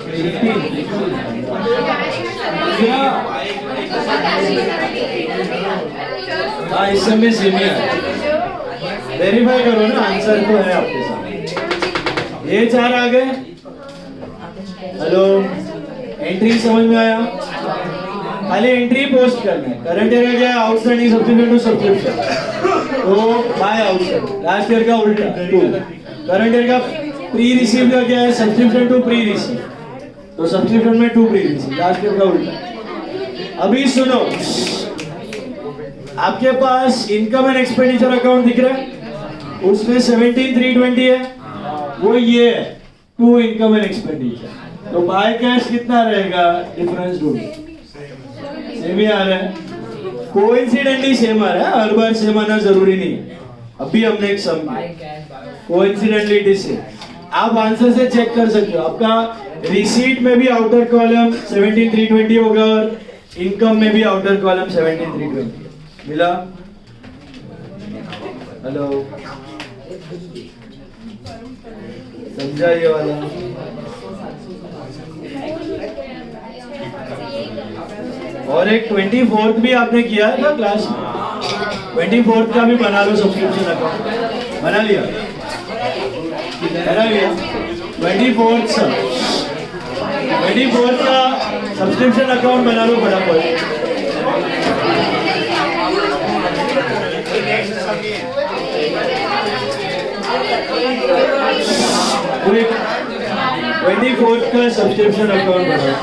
15. हाँ इस समय सेम ही है. वेरीफाई करो ना आंसर तो है आपके सामने. ये चार आ गए. हेलो एंट्री समझ में आया. खाली एंट्री पोस्ट करना है. करंट ईयर का क्या है आउटस्टैंडिंग सब्सक्रिप्शन टू सब्सक्रिप्शन तो बाय आउटस्टैंडिंग लास्ट ईयर का उल्टा टू. करंट ईयर का प्री रिसीव का क्या है सब्सक्रिप्शन टू प्री रिसीव तो सब्सक्रिप्शन में to pre receive last year का उल्टा. अभी सुनो आपके पास इनकम एंड एक्सपेंडिचर अकाउंट दिख रहा है उसमें 17,320 है वो ये है टू इनकम एंड एक्सपेंडिचर तो बाय कैश कितना रहेगा डिफरेंस ढूंढो. सेम ही आ रहा है कोइंसिडेंटली सेम आ रहा है हर बार सेम आना जरूरी नहीं है. अभी हमने एक सम कोइंसिडेंटली इट इज सेम. आप आंसर से चेक कर सकते हो आपका रिसीट में भी आउटर कॉलम 17,320 होगा और इनकम में भी आउटर कॉलम 17,320 मिला. हेलो समझा ये वाला. और एक 24th भी आपने किया था क्लास में. 24th का भी बना लो सब्सक्रिप्शन अकाउंट. बना लिया 24th का सब्सक्रिप्शन अकाउंट बना लो फटाफट. पूरे 24th का सब्सक्रिप्शन अकाउंट बनाओ.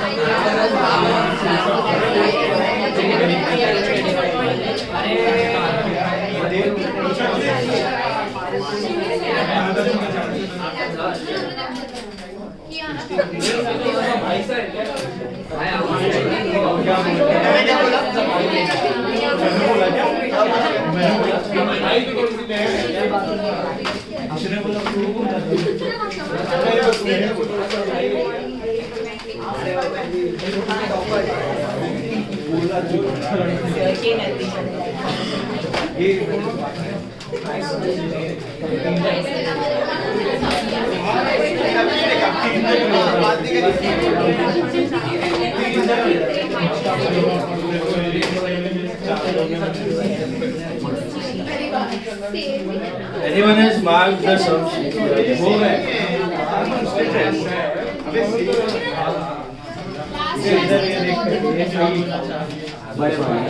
Anyone has marked the sum sheet? हो गए. बड़े भाई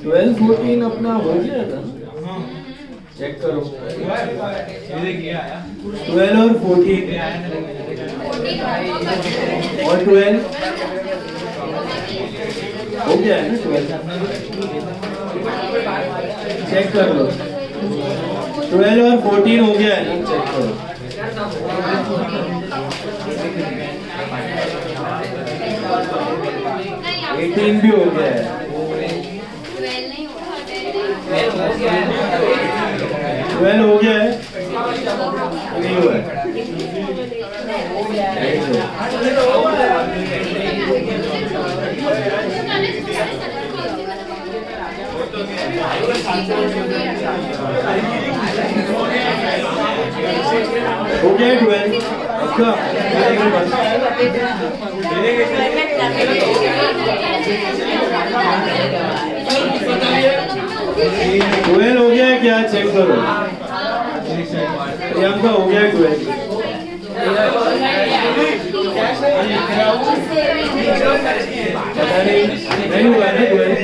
ट्वेल्व 14 अपना हो गया था. चेक करो. 12 और 14 और 12 हो गया है ना. 12 चेक कर लो. 12 और 14 हो गया है ना. चेक करो. 18 भी हो गया है. 12 हो गया है. नहीं हुआ है. हो गया 12 आपका. 12 हो गया है क्या. चेक करो. प्रियंका हो गया 12. पता नहीं हुआ है 12.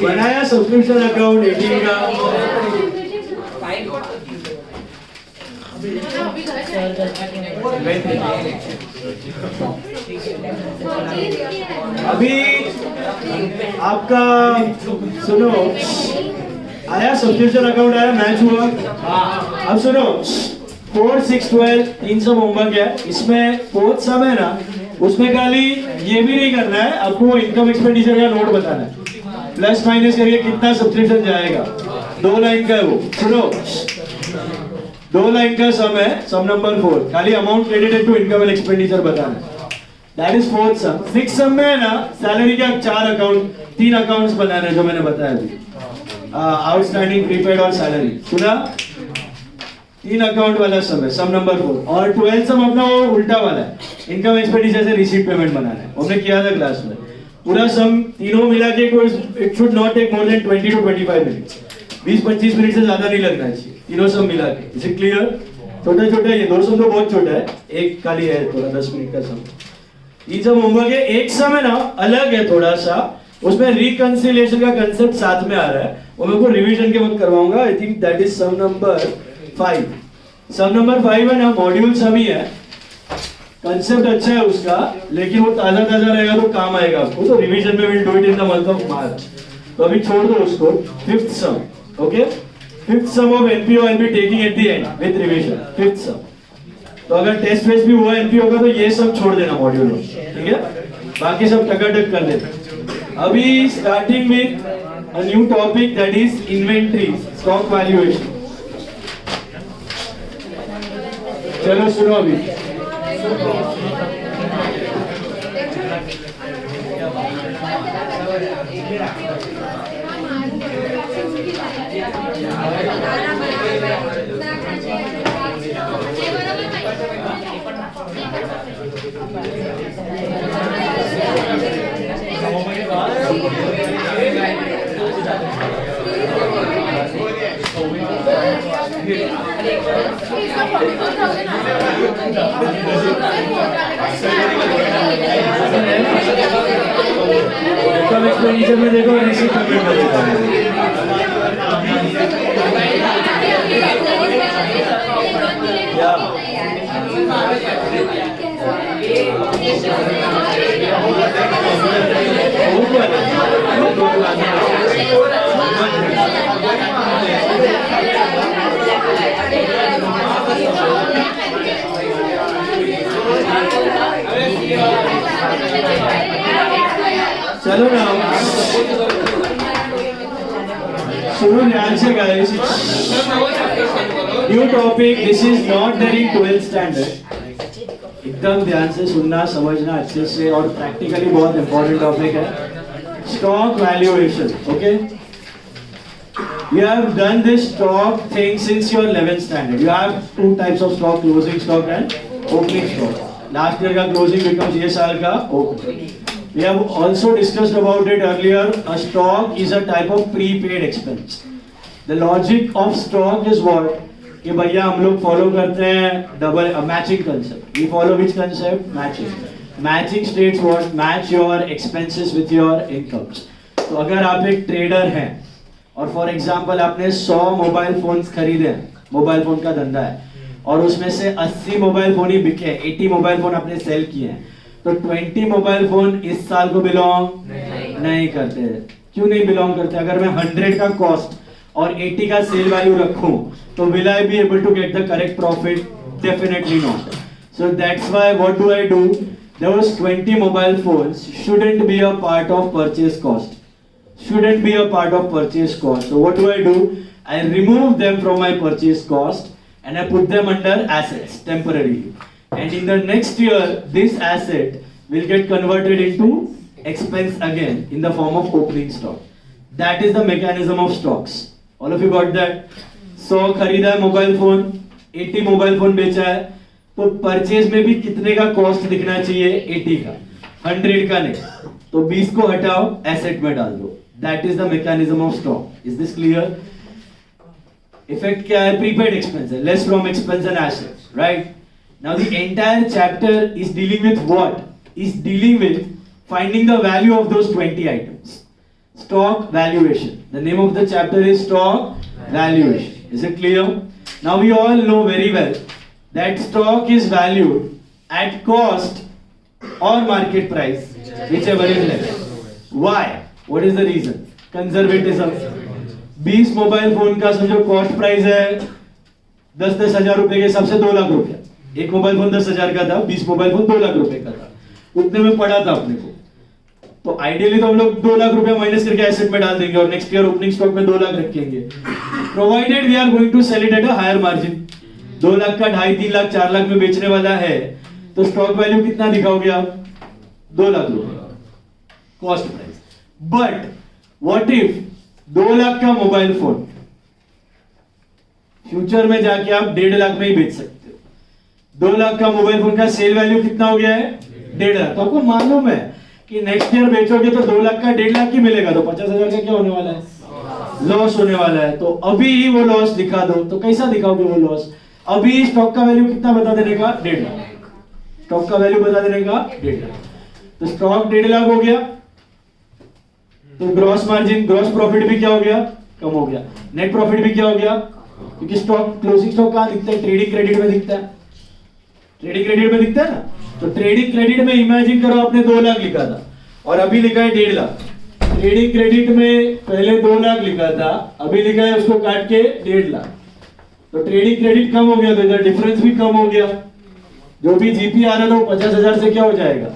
बनाया सब्सक्रिप्शन अकाउंट 18 का. अभी आपका सुनो आया सब्सक्रिप्शन अकाउंट आया. मैच हुआ. अब सुनो 4 6 12 3 सम होमवर्क है. इसमें फोर्थ सम है ना, उसमें खाली ये भी नहीं करना है आपको. इनकम एक्सपेंडिचर का नोट बताना है. प्लस माइनस करके कितना सब्सक्रिप्शन जाएगा. 2 लाइन का है वो. सुनो 2 लाइन का सम है. Sum number 4. खाली amount credited to income and expenditure बताना है. That is fourth sum. Six sum में है ना सैलरी का 4 अकाउंट 3 अकाउंट्स बनाने हैं जो मैंने बताया अभी. आउटस्टैंडिंग प्रीपेड और सैलरी. सुना 3 अकाउंट वाला सम है. Sum number 4. और 12 सम अपना वो उल्टा वाला है. इनकम एक्सपेंडिचर से रिसीट पेमेंट बनाना है. हमने किया था क्लास में. पूरा सम तीनों मिला के it should not take more than 20 to 25 minutes. 20-25 minute से ज्यादा नहीं लगना चाहिए तीनों सम मिला के. Is it clear. छोटे छोटे ये 2 सम तो बहुत छोटा है. एक खाली है थोड़ा 10 मिनट का सम. ये सब होमवर्क है. एक सम है ना अलग है थोड़ा सा. उसमें रिकंसिलिएशन का कंसेप्ट साथ में आ रहा है. वो मैं को रिवीजन के वक्त करवाऊंगा. I think that is sum number 5. Sum number 5 है ना मॉड्यूल सम ही है. कंसेप्ट अच्छा है उसका, लेकिन वो ताजा ताजा रहेगा तो काम आएगा आपको. तो रिवीजन में will do it in the month of March. तो अभी छोड़ दो उसको. Fifth some. Okay. Fifth some of NPO I be taking at the end with revision. Fifth सम. तो अगर टेस्ट वेस्ट भी हुआ एनपीओ का तो ये सब छोड़ देना मॉड्यूल में. ठीक है. बाकी सब टकाटक कर देना. अभी starting with a new topic that is inventory stock valuation. चलो सुनो अभी. कम एक्सपेंडिचर में देखो ऋषि कमेंट करेगा क्या चलो ना सुनो ध्यान से guys new topic this is not there in 12th standard एकदम ध्यान से सुनना समझना अच्छे से और प्रैक्टिकली बहुत इंपॉर्टेंट टॉपिक है stock valuation okay You have done this stock thing since your 11th standard. You have two types of stock, closing stock and opening stock. Last year का closing becomes ये साल का opening. We have also discussed about it earlier. A stock is a type of prepaid expense. The logic of stock is what? कि भैया हम लोग follow करते हैं double matching concept. We follow which concept? Matching. Matching states what? Match your expenses with your incomes. तो अगर आप एक trader हैं और फॉर एग्जाम्पल आपने 100 मोबाइल फोन्स खरीदे हैं मोबाइल फोन का धंधा है और उसमें से 80 मोबाइल फोन ही बिके 80 मोबाइल फोन आपने सेल किए हैं तो 20 मोबाइल फोन इस साल को बिलोंग नहीं करते क्यों नहीं बिलोंग करते अगर मैं 100 का कॉस्ट और 80 का सेल वैल्यू रखूं तो will I be able to get the correct profit definitely not so that's why what do I do those 20 mobile phones shouldn't be a part of purchase cost shouldn't be a part of purchase cost. So what do? I remove them from my purchase cost and I put them under assets temporarily. And in the next year, this asset will get converted into expense again in the form of opening stock. That is the mechanism of stocks. All of you got that? So खरीदा है mobile phone 80 mobile phone बेचा है तो purchase में भी कितने का cost दिखना चाहिए 80 का 100 का नहीं तो 20 को हटाओ एसेट में डाल दो That is the mechanism of stock. Is this clear? Effect क्या है? Prepaid expense है. Less from expense and assets, right? Now the entire chapter is dealing with what? Is dealing with finding the value of those 20 items. Stock valuation. The name of the chapter is stock valuation. Is it clear? Now we all know very well that stock is valued at cost or market price, whichever is less. Why? What is the reason? Conservatism. 20 mobile phone का समझो cost price है 10-10 हजार रुपए के हिसाब से 2 लाख रुपया एक मोबाइल फोन 10,000 का था 20 मोबाइल फोन 2 लाख रुपए का था उतने में पड़ा था अपने को तो आइडियली तो हम लोग 2 लाख रुपया माइनस करके एसेट में डाल देंगे और नेक्स्ट ईयर ओपनिंग स्टॉक में 2 लाख रखेंगे provided we are going to sell it at a higher margin 2 lakh का 2.5-3 लाख 4 लाख में बेचने वाला है तो स्टॉक वैल्यू कितना दिखाओगे आप 2 लाख रुपए cost price but what if 2 lakh का मोबाइल फोन फ्यूचर में जाके आप 1.5 लाख में ही बेच सकते हो 2 लाख का मोबाइल फोन का सेल वैल्यू कितना हो गया है 1.5 लाख तो आपको मालूम है कि नेक्स्ट ईयर बेचोगे तो 2 लाख का 1.5 लाख ही मिलेगा तो 50,000 का क्या होने वाला है लॉस होने वाला है तो अभी ही वो लॉस दिखा दो तो कैसा दिखाओगे वो लॉस अभी स्टॉक का वैल्यू कितना बता देने का 1.5 लाख स्टॉक का वैल्यू बता देने का 1.5 लाख तो स्टॉक 1.5 लाख हो गया तो ग्रॉस मार्जिन ग्रॉस प्रॉफिट भी क्या हो गया कम हो गया नेट प्रॉफिट भी क्या हो गया क्योंकि स्टॉक क्लोजिंग स्टॉक कहां दिखता है ट्रेडिंग क्रेडिट में दिखता है ट्रेडिंग क्रेडिट में दिखता है ना तो ट्रेडिंग क्रेडिट में इमेजिन करो आपने 2 लाख लिखा था और अभी लिखा है 1.5 लाख ट्रेडिंग क्रेडिट में पहले 2 लाख लिखा था अभी लिखा है उसको काट के 1.5 लाख तो ट्रेडिंग क्रेडिट कम हो गया तो इधर डिफरेंस भी कम हो गया जो भी जीपी आ रहा था वो 50,000 से क्या हो जाएगा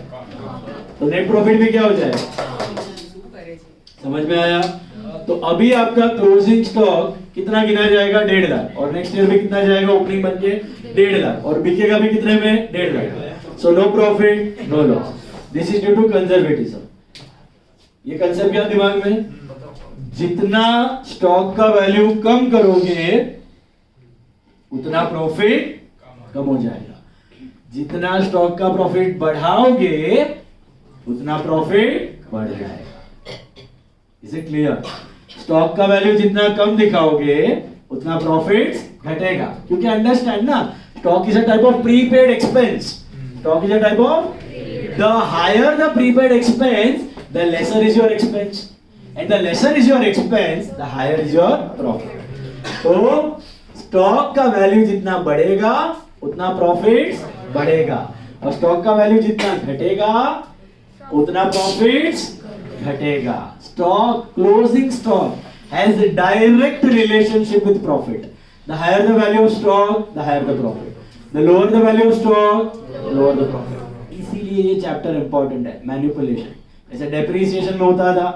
तो नेट प्रॉफिट भी क्या हो जाएगा समझ में आया तो अभी आपका क्लोजिंग स्टॉक कितना गिना जाएगा 1.5 लाख और नेक्स्ट ईयर में कितना जाएगा ओपनिंग बन के 1.5 लाख और बिकेगा भी कितने में 1.5 lakh so no profit no loss this is due to conservatism ये कंसेप्ट क्या दिमाग में जितना स्टॉक का वैल्यू कम करोगे उतना प्रॉफिट कम हो जाएगा जितना स्टॉक का प्रॉफिट बढ़ाओगे उतना प्रॉफिट बढ़ जाएगा इज इट क्लियर स्टॉक का वैल्यू जितना कम दिखाओगे उतना प्रॉफिट घटेगा, क्योंकि अंडरस्टैंड ना, stock is a type of prepaid expense. Stock is a type of, the higher the prepaid expense the lesser is your expense, and the lesser is your expense the higher is your profit. तो stock का value जितना बढ़ेगा उतना profits बढ़ेगा, और stock का value जितना घटेगा उतना प्रॉफिट्स घटेगा. Stock, closing stock has a direct relationship with profit. The higher the value of stock, the higher the profit. The lower the value of stock, the lower the profit. इसीलिए ये chapter important है. Manipulation, जैसे depreciation में होता था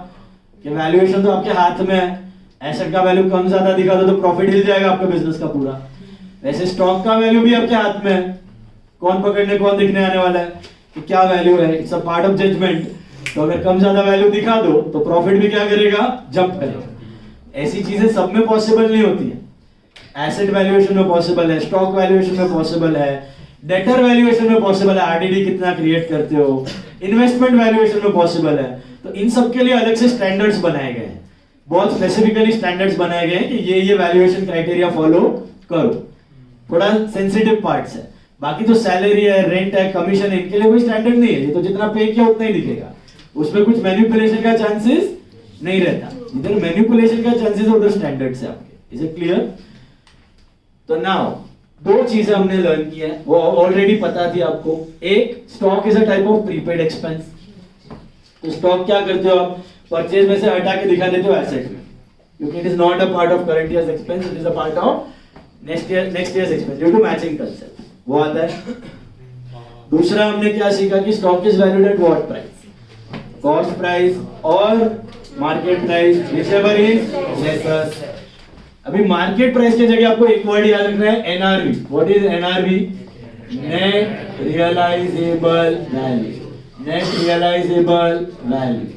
कि valuation तो आपके हाथ में है, एसेट का वैल्यू कम ज्यादा दिखा दो तो प्रॉफिट हिल जाएगा आपके बिजनेस का पूरा. वैसे स्टॉक का वैल्यू भी आपके हाथ में है, कौन पकड़ने कौन दिखने आने वाला है कि क्या वैल्यू है. It's a part of judgement. तो अगर कम ज्यादा वैल्यू दिखा दो तो प्रॉफिट भी क्या करेगा, जंप करेगा. ऐसी चीजें सब में पॉसिबल नहीं होती है. एसेट वैल्यूएशन में पॉसिबल है, स्टॉक वैल्यूएशन में पॉसिबल है, डेटर वैल्यूएशन में पॉसिबल है, आरडीडी कितना क्रिएट करते हो, इन्वेस्टमेंट वैल्यूएशन में पॉसिबल है. तो इन सब के लिए अलग से स्टैंडर्ड्स बनाए गए हैं, बहुत स्पेसिफिकली स्टैंडर्ड्स बनाए गए हैं कि ये वैल्यूएशन क्राइटेरिया फॉलो करो. थोड़ा सेंसिटिव पार्ट्स है. बाकी तो सैलरी है, रेंट है, कमीशन है, इनके लिए कोई स्टैंडर्ड नहीं है. ये तो जितना पे किया उतना ही दिखेगा, उसमें कुछ मैनिपुलेशन का चांसेस नहीं रहता. इधर मैनिपुलेशन का चांसेस है, उधर स्टैंडर्ड्स है आपके. Is it clear? तो नाउ दो चीजें हमने लर्न की है, वो ऑलरेडी पता थी आपको. एक, stock is a type of prepaid expense. तो स्टॉक क्या करते हो आप, परचेज में से हटा के दिखा देते हो एसेट में, क्योंकि it is not a part of current years expense, it is a part of next years expense due to matching concept. वो आता है. दूसरा हमने क्या सीखा कि stock is valued at what price, cost price और market price, whichever is lesser. अभी मार्केट प्राइस की जगह आपको एक वर्ड याद रखना है, NRV. What is NRV? Net realisable value. Net realisable value.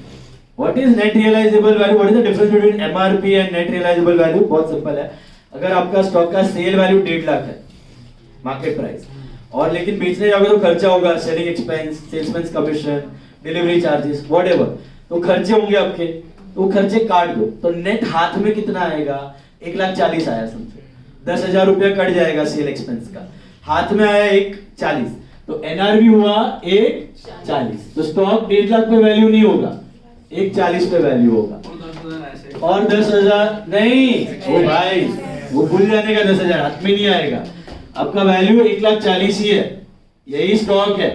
What is net realisable value? What is the difference between MRP and net realisable value? बहुत simple है. अगर आपका स्टॉक का सेल वैल्यू 1.5 लाख है, मार्केट प्राइस, और लेकिन बेचने जाओगे तो खर्चा होगा, selling expense, salesman commission, delivery charges, whatever, तो खर्चे होंगे आपके. तो खर्चे काट दो तो नेट हाथ में कितना आएगा, 1,40,000 आया समझो. 10,000 रुपया कट जाएगा सेल एक्सपेंस का, हाथ में आया 1,40,000. तो एनआरवी हुआ 1,40,000. तो स्टॉक 1.5 लाख पे वैल्यू नहीं होगा, 1,40,000 पे वैल्यू होगा. और 10,000 नहीं, ओ भाई वो भूल जाने का, 10,000 हाथ में नहीं आएगा. आपका वैल्यू 1,40,000 ही है. यही स्टॉक है,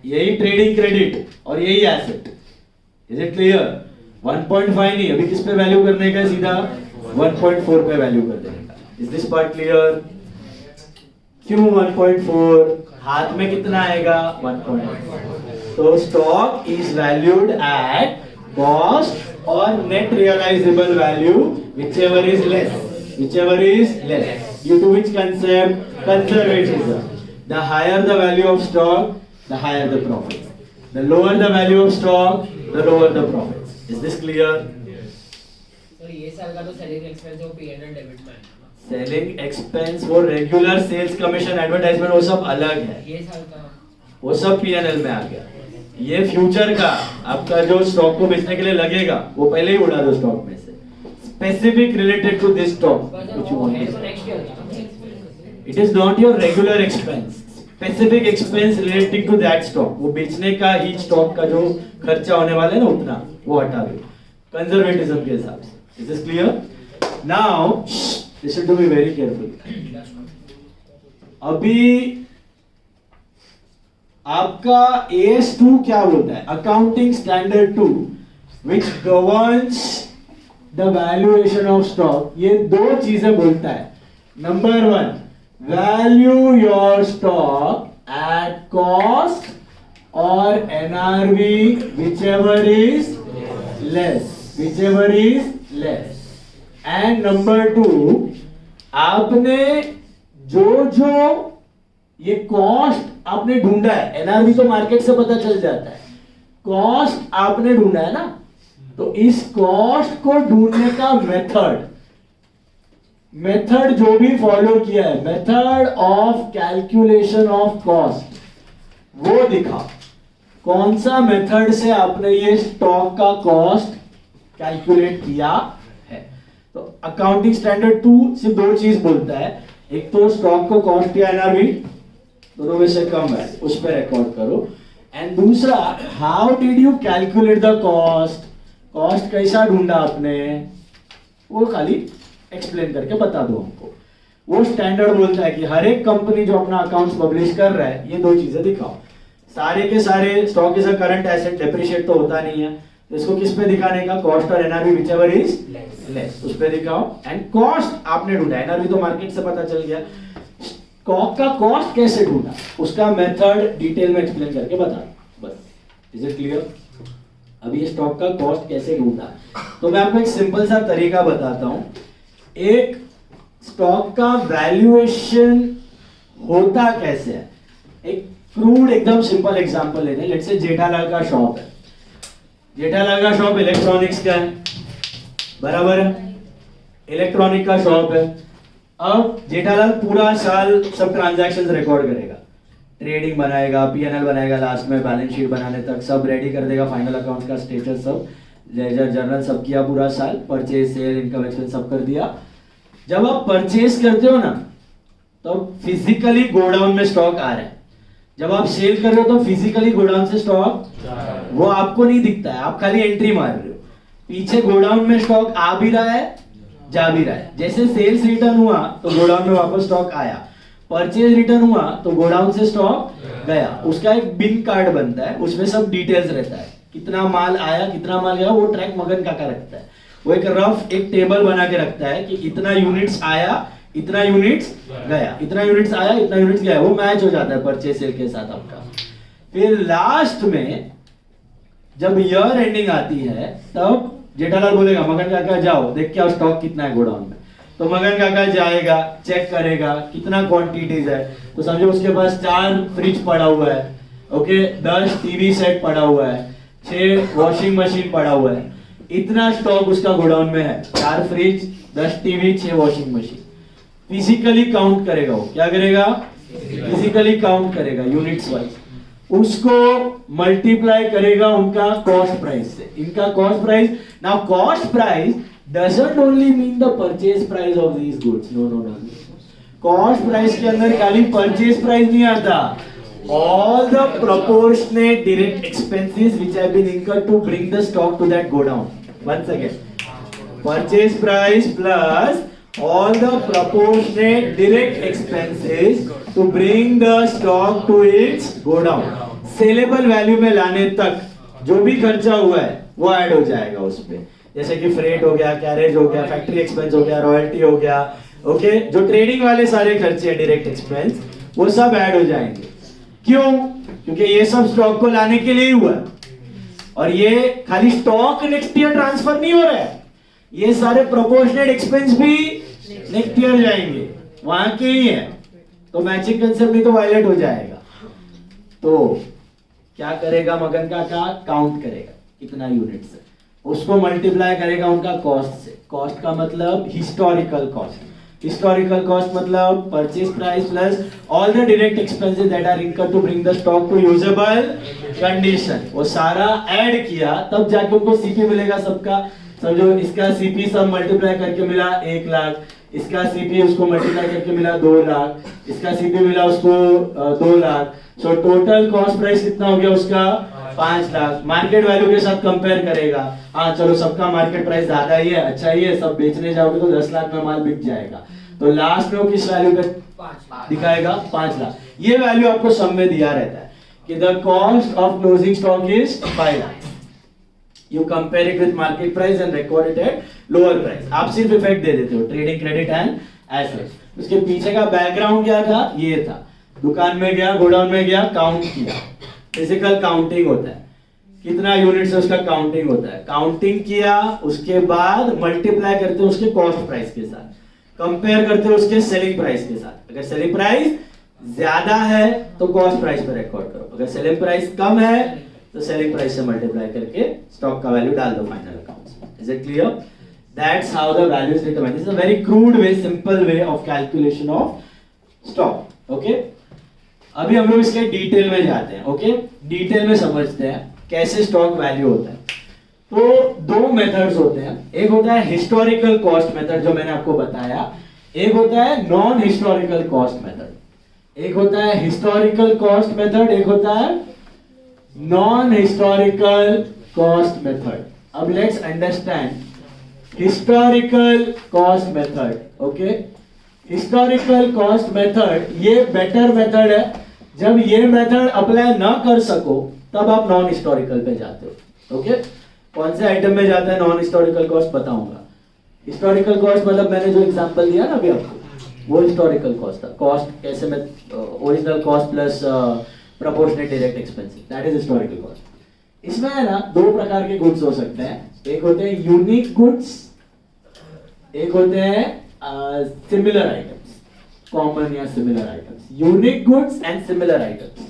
यही ट्रेडिंग क्रेडिट और यही एसेट. Is it clear? 1.5 नहीं, अभी किस पे वैल्यू करने का, सीधा 1.4 पे वैल्यू कर देने का. Is this part clear? क्यों 1.4? हाथ में कितना आएगा, 1.4. तो stock is valued at cost और net realisable value, whichever is less. Whichever is less. Due to which concept? Conservatism. The higher the value of stock, the higher the profit. The lower the value of stock, the lower the profits. Is this clear? Sir ये साल का तो selling expense वो P&L debit में है ना? Selling expense वो regular sales commission advertisement वो सब अलग है. ये साल का वो सब P&L में आ गया. ये फ्यूचर का आपका जो स्टॉक को बेचने के लिए लगेगा वो पहले ही उड़ा दो स्टॉक में से. Specific related to this stock which you want. Next year it is not your regular expense. Specific expense relating to that stock, वो बेचने का ही स्टॉक का जो खर्चा होने वाला है ना उतना वो हटा दो कंजर्वेटिज्म के हिसाब से. Is this clear? Now listen to be very careful. अभी आपका AS2 क्या बोलता है, accounting standard 2 which governs the valuation of stock. ये दो चीजें बोलता है. Number 1, value your stock at cost or NRV, whichever is less. Whichever is less. And number 2, आपने जो ये कॉस्ट आपने ढूंढा है, एनआरवी तो मार्केट से पता चल जाता है, कॉस्ट आपने ढूंढा है ना, तो इस कॉस्ट को ढूंढने का मेथड जो भी फॉलो किया है, method of calculation of cost, वो दिखा. कौन सा मेथड से आपने ये स्टॉक का कॉस्ट कैलकुलेट किया है. तो अकाउंटिंग स्टैंडर्ड 2 सिर्फ दो चीज बोलता है. एक तो स्टॉक को कॉस्ट या एनआरवी दोनों में से कम है उस पर रिकॉर्ड करो, एंड दूसरा how did you calculate the cost, cost कैसा ढूंढा आपने वो खाली एक्सप्लेन करके बता दो हमको। वो स्टैंडर्ड बोलता है कि हर एक कंपनी जो अपना अकाउंट्स पब्लिश कर रहा है ये दो चीजें दिखाओ, सारे के सारे stock is a current asset, depreciate तो होता नहीं है, तो इसको किस पे दिखाने का, कॉस्ट और एनआरवी व्हिचएवर इज लेस उस पे दिखाओ, एंड कॉस्ट आपने ढूंढा, एनआरवी तो मार्केट से पता चल गया, स्टॉक का कॉस्ट कैसे ढूंढा उसका मेथड डिटेल में एक्सप्लेन करके बता, बस। Is it clear? अभी ये स्टॉक का कॉस्ट कैसे ढूंढा, तो मैं आपको एक सिंपल सा तरीका बताता हूं। एक स्टॉक का वैल्यूएशन होता कैसे है, एक क्रूड एकदम सिंपल एग्जांपल लेते हैं। लेट्स से जेठालाल का शॉप है, जेठालाल का शॉप इलेक्ट्रॉनिक्स का है, बराबर है, इलेक्ट्रॉनिक का शॉप है। अब जेठालाल पूरा साल सब ट्रांजैक्शंस रिकॉर्ड करेगा, ट्रेडिंग बनाएगा, पीएनएल बनाएगा, लास्ट में बैलेंस शीट बनाने तक सब रेडी कर देगा, फाइनल अकाउंट्स का स्टेटस सब लेजर जर्नल सब किया पूरा साल, परचेज सेल इनकम एक्सपेंस सब कर दिया। जब आप परचेज करते हो ना तो फिजिकली गोडाउन में स्टॉक आ रहा है, जब आप सेल कर रहे हो तो फिजिकली गोडाउन से स्टॉक वो आपको नहीं दिखता है, आप खाली एंट्री मार रहे हो, पीछे गोडाउन में स्टॉक आ भी रहा है जा भी रहा है। जैसे सेल्स रिटर्न हुआ तो गोडाउन में वापस स्टॉक आया, परचेज रिटर्न हुआ तो गोडाउन से स्टॉक गया, उसका एक बिन कार्ड बनता है, उसमें सब डिटेल्स रहता है, कितना माल आया कितना माल गया, वो ट्रैक मगन काका रखता है। वो एक रफ एक टेबल बना के रखता है कि इतना यूनिट्स आया इतना यूनिट्स गया, इतना यूनिट्स आया इतना यूनिट्स गया, वो मैच हो जाता है परचेज सेल के साथ आपका। फिर लास्ट में जब ईयर एंडिंग आती है तब जेठालाल बोलेगा मगन काका जाओ देख के आओ स्टॉक कितना है गोडाउन में, तो मगन काका जाएगा चेक करेगा कितना क्वांटिटीज है, तो समझो उसके पास 4 फ्रिज पड़ा हुआ है, ओके, 10 टीवी सेट पड़ा हुआ है, 6 वॉशिंग मशीन पड़ा हुआ है, इतना स्टॉक उसका गोडाउन में है, 4 fridge 10 TV 6 washing machine. Physically count करेगा, वो क्या करेगा, फिजिकली काउंट करेगा यूनिट्स वाइज, उसको मल्टीप्लाई करेगा उनका कॉस्ट प्राइस से, इनका cost price. Now cost price doesn't only mean the purchase price of these goods, no, cost price के अंदर खाली परचेज प्राइस नहीं आता, all the proportionate direct expenses which have been incurred to bring the stock to that godown. Once again, purchase price plus all the proportionate direct expenses to bring the stock to its godown. Sellable value में लाने तक जो भी खर्चा हुआ है वो add हो जाएगा उसमें, जैसे कि फ्रेट हो गया, कैरेज हो गया, फैक्ट्री एक्सपेंस हो गया, रॉयल्टी हो गया, ओके, जो ट्रेडिंग वाले सारे खर्चे हैं डायरेक्ट एक्सपेंस वो सब ऐड हो जाएंगे। क्यों? क्योंकि ये सब स्टॉक को लाने के लिए ही हुआ है, और ये खाली स्टॉक नेक्स्ट ईयर ट्रांसफर नहीं हो रहा है, ये सारे प्रोपोर्शनेट एक्सपेंस भी नेक्स्ट ईयर जाएंगे, वहां के ही है, तो मैचिंग कंसेप्ट भी तो वायलेट हो जाएगा। तो क्या करेगा मगन काका, काउंट करेगा कितना यूनिट्स है, उसको मल्टीप्लाई करेगा उनका कॉस्ट से, कॉस्ट का मतलब हिस्टोरिकल कॉस्ट, historical cost मतलब purchase price plus all the direct expenses that are incurred to bring the stock to usable condition, वो सारा ऐड किया तब जाके उनको सीपी मिलेगा सबका। समझो इसका सीपी सब मल्टीप्लाई करके मिला 1 लाख, इसका सीपी उसको मल्टीप्लाई करके मिला 2 लाख, इसका सीपी मिला उसको 2 lakh, so total cost price कितना हो गया उसका 5 लाख। मार्केट वैल्यू के साथ कंपेयर करेगा, हाँ चलो सबका मार्केट प्राइस ज्यादा ही है, अच्छा ही है, सब बेचने जाओगे तो 10 लाख में माल बिक जाएगा, तो लास्ट में वो किस वैल्यू पे दिखाएगा 5 लाख। ये वैल्यू आपको सब में दिया रहता है कि the cost of closing stock is 5 lakh, you compare it with market price and record it at lower price. आप सिर्फ इफेक्ट दे देते हो ट्रेडिंग क्रेडिट एंड एसेट। उसके पीछे का बैकग्राउंड क्या था, ये था, दुकान में गया, गोडाउन में गया, काउंट किया, फिजिकल काउंटिंग होता है, कितना यूनिट्स है उसका काउंटिंग होता है, काउंटिंग किया, उसके बाद मल्टीप्लाई करते हैं उसके कॉस्ट प्राइस के साथ, कंपेयर करते हैं उसके सेलिंग प्राइस के साथ। अगर सेलिंग प्राइस ज्यादा है तो कॉस्ट प्राइस पे रिकॉर्ड करो, अगर सेलिंग प्राइस कम है तो सेलिंग प्राइस से मल्टीप्लाई करके स्टॉक का वैल्यू डाल दो फाइनल अकाउंट्स में। Is it clear? That's how the value is determined. This is a very crude way, simple way of calculation of stock. Okay, अभी हम लोग इसके डिटेल में जाते हैं। ओके, डिटेल में समझते हैं कैसे स्टॉक वैल्यू होता है। तो 2 मेथड्स होते हैं, एक होता है हिस्टोरिकल कॉस्ट मेथड जो मैंने आपको बताया, एक होता है नॉन हिस्टोरिकल कॉस्ट मेथड, एक होता है हिस्टोरिकल कॉस्ट मेथड, एक होता है नॉन हिस्टोरिकल कॉस्ट मेथड. अब let's understand historical cost method. Okay, historical cost method ये बेटर मेथड है. जब ये मेथड अप्लाई ना कर सको तब आप नॉन हिस्टोरिकल पे जाते हो. ओके, कौन से आइटम में जाता है नॉन हिस्टोरिकल कॉस्ट बताऊंगा. हिस्टोरिकल कॉस्ट मतलब मैंने जो एग्जांपल दिया ना अभी आपको, वो हिस्टोरिकल कॉस्ट था. कॉस्ट कैसे में original cost plus proportionate direct expenses, that is historical cost. इसमें है ना दो प्रकार के गुड्स हो सकते हैं. एक होते हैं यूनिक गुड्स, एक होते हैं सिमिलर आइटम्स, कॉमन या similar items. Unique goods and similar items.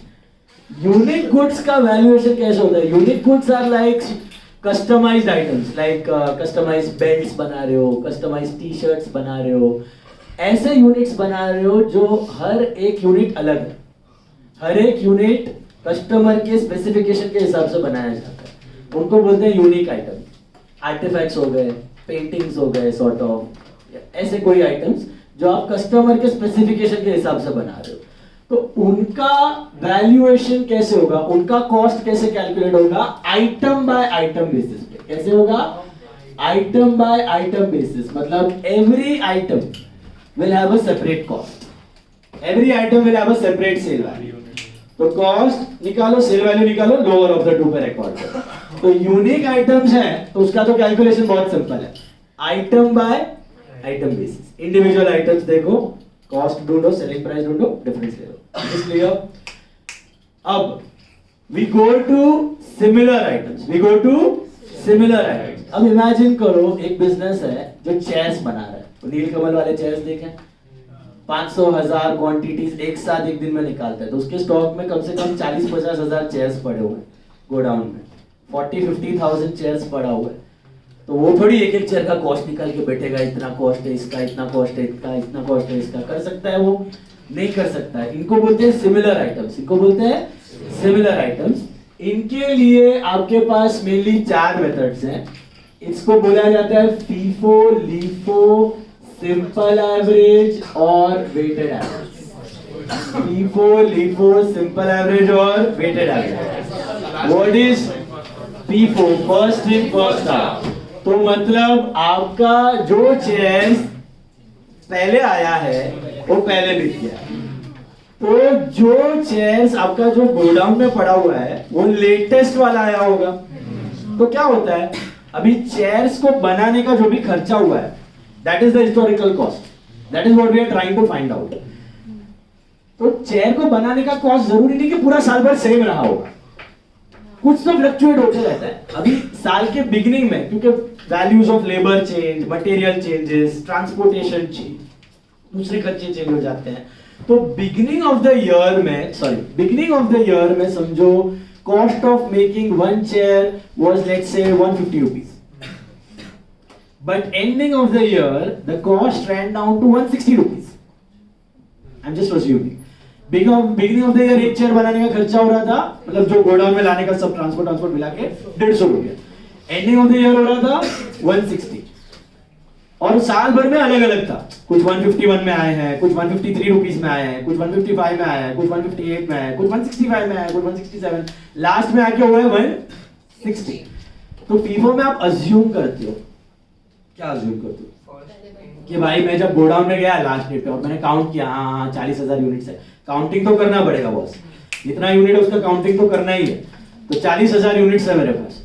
Unique goods का वैल्यूएशन कैसे होता है? Unique goods are like customised items, like customised belts बना रहे हो, कस्टमाइज्ड टी शर्ट्स बना रहे हो, ऐसे यूनिट्स बना रहे हो जो हर एक यूनिट अलग है. हर एक यूनिट कस्टमर के स्पेसिफिकेशन के हिसाब से बनाया जाता है, उनको बोलते हैं यूनिक आइटम. आर्टिफैक्ट्स हो गए, पेंटिंग्स हो गए, सॉर्ट ऑफ ऐसे कोई आइटम्स जो आप कस्टमर के स्पेसिफिकेशन के हिसाब से बना रहे हो. तो उनका वैल्यूएशन कैसे होगा, उनका कॉस्ट कैसे कैलकुलेट होगा? आइटम बाय आइटम बेसिस पे. कैसे होगा? Item by item basis. मतलब every item will have a separate cost. Every item will have a separate sale value. तो कॉस्ट निकालो, सेल वैल्यू निकालो, लोअर ऑफ द टू पे record करो. तो यूनिक आइटम्स हैं तो उसका तो कैलकुलेशन बहुत सिंपल है, item by item basis. Individual items देखो, कॉस्ट ढूंढो, सेलिंग प्राइस ढूंढो, डिफरेंस ले लो. इसलिए अब we go to similar items. We go to similar items. अब इमेजिन करो एक बिजनेस है जो चेयर्स बना रहा है. नीलकमल वाले चेयर्स देखें, 500,000 क्वांटिटीज एक साथ एक दिन में निकालता है. तो उसके स्टॉक में कम से कम 40-50 हजार चेयर्स पड़े हुए हैं गोडाउन में. 40-50,000 चेयर्स पड़ा हुआ है. तो वो थोड़ी एक एक चेयर का कॉस्ट निकाल के बैठेगा, इतना कॉस्ट है इसका, इतना कॉस्ट है इसका, इतना कॉस्ट है इसका. कर सकता है? वो नहीं कर सकता है. इनको बोलते हैं सिमिलर आइटम्स. इनको बोलते हैं सिमिलर आइटम्स. इनके लिए आपके पास मेनली 4 मेथड्स हैं. इसको बोला जाता है फीफो, लीफो, सिंपल एवरेज और weighted average. FIFO, LIFO, simple average और weighted average. What is FIFO? First in first out. तो मतलब आपका जो चेयर्स पहले आया है वो पहले बिक गया. तो जो चेयर्स आपका जो गोडाउन में पड़ा हुआ है वो लेटेस्ट वाला आया होगा. तो क्या होता है, अभी चेयर्स को बनाने का जो भी खर्चा हुआ है, that is the historical cost. That is what we are trying to find out. तो चेयर को बनाने का कॉस्ट जरूरी नहीं कि पूरा साल भर सेम रहा होगा, कुछ तो फ्लक्चुएट होते रहता है. अभी साल के बिगिनिंग में क्योंकि values of labour change, material changes, transportation change, दूसरे खर्चे चेंज हो जाते हैं. तो बिगिनिंग ऑफ द ईयर में समझो cost of making one chair was, let's say, 150 rupees. But ending of the year, the cost ran down to 160 rupees. I'm just assuming. Beginning of the year एक chair बनाने का खर्चा हो रहा था, मतलब जो गोडाउन में लाने का सब ट्रांसपोर्ट मिला के 150 रुपया. एंडिंग ऑफ द ईयर हो रहा था 160. और साल भर में अलग अलग था. कुछ 151 में आए हैं, कुछ 153 रुपीस में आए हैं, कुछ 155 में आए हैं, कुछ 158 में आए हैं, कुछ 165 में आए हैं, कुछ 167, लास्ट में आके हुआ है 160. तो फीफो में आप अज्यूम करते हो, क्या अज्यूम करते हो कि भाई मैं जब गोडाउन में गया लास्ट डेट पे और मैंने काउंट किया, हाँ 40,000 यूनिट्स है, काउंटिंग तो करना पड़ेगा बॉस, इतना यूनिट है उसका काउंटिंग तो करना ही है. तो 40,000 यूनिट्स है मेरे पास,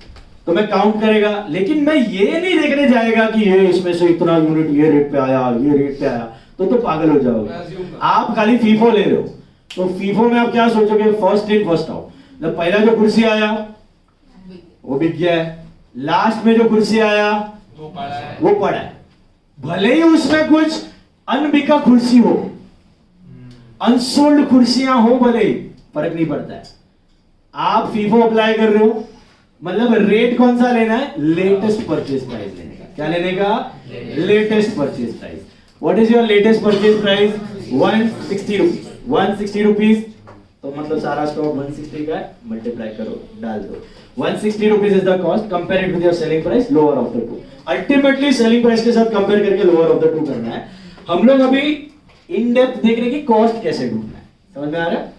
तो मैं काउंट करेगा. लेकिन मैं ये नहीं देखने जाएगा कि ये इसमें से इतना यूनिट ये रेट पे आया, ये रेट पे आया, तो पागल हो जाओगे. आप खाली फीफो ले रहे हो. तो फीफो में आप क्या सोचोगे? First in first out. मतलब पहला जो कुर्सी आया वो बिक गया है, लास्ट में जो कुर्सी आया वो पड़ा है. भले ही उसमें कुछ अनबिका कुर्सी हो, अनसोल्ड कुर्सियां हो, भले ही फर्क नहीं पड़ता है. आप फीफो अप्लाई कर रहे हो, मतलब रेट कौन सा लेना है? लेटेस्ट परचेज प्राइस लेने का. क्या लेने का? Latest purchase price. What is your latest purchase price? 160 rupees. 160 rupees. तो मतलब सारा स्टॉक 160 का है, मल्टीप्लाई करो, डाल दो. 160 rupees is the cost. Compare it with your selling price, lower of the to. Ultimately selling price के साथ कंपेयर करके लोअर ऑफ द टू करना है. हम लोग अभी इन डेप्थ देख रहे हैं कि कॉस्ट कैसे ढूंढना है, समझ में आ रहा है?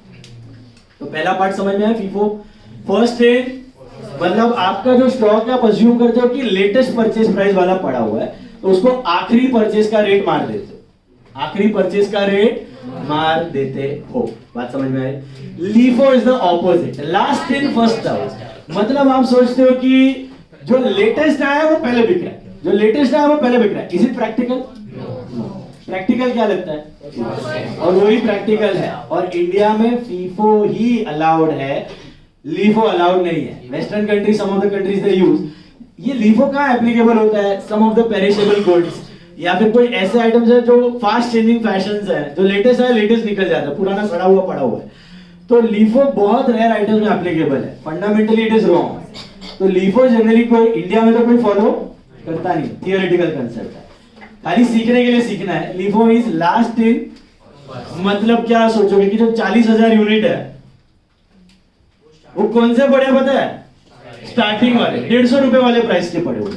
तो पहला पार्ट समझ में आया फीफो। फर्स्ट है मतलब आपका जो स्टॉक आप अज्यूम करते हो कि लेटेस्ट परचेज प्राइस वाला पड़ा हुआ है, तो उसको आखिरी परचेज का रेट मार देते हो, आखिरी परचेज का रेट मार देते हो। बात समझ में आई? LIFO is the opposite, last in first out. मतलब आप सोचते हो कि जो लेटेस्ट आया है वो पहले बिक रहा है, जो लेटेस्ट आया है वो पहले बिक रहा है। Is it practical? प्रैक्टिकल क्या लगता है? और वही प्रैक्टिकल है। और इंडिया में फीफो ही अलाउड है, लीफो अलाउड नहीं है। Western country, some of the countries they use. ये लीफो कहाँ एप्लीकेबल होता है? Some of the perishable goods या फिर कोई ऐसे आइटम्स है जो फास्ट चेंजिंग फैशंस है, जो लेटेस्ट है लेटेस्ट निकल जाता है, पुराना सड़ा हुआ पड़ा हुआ है। तो लीफो बहुत रेयर आइटम्स में एप्लीकेबल है। Fundamentally it is wrong. तो लीफो जनरली कोई इंडिया में तो कोई फॉलो करता नहीं, थियोरेटिकल कंसेप्ट है, खाली सीखने के लिए सीखना है। लिफो इज लास्ट इन, मतलब क्या सोचोगे कि जो 40,000 यूनिट है वो कौन से पड़े पता है? स्टार्टिंग वाले 150 रुपए वाले प्राइस के पड़े हुए,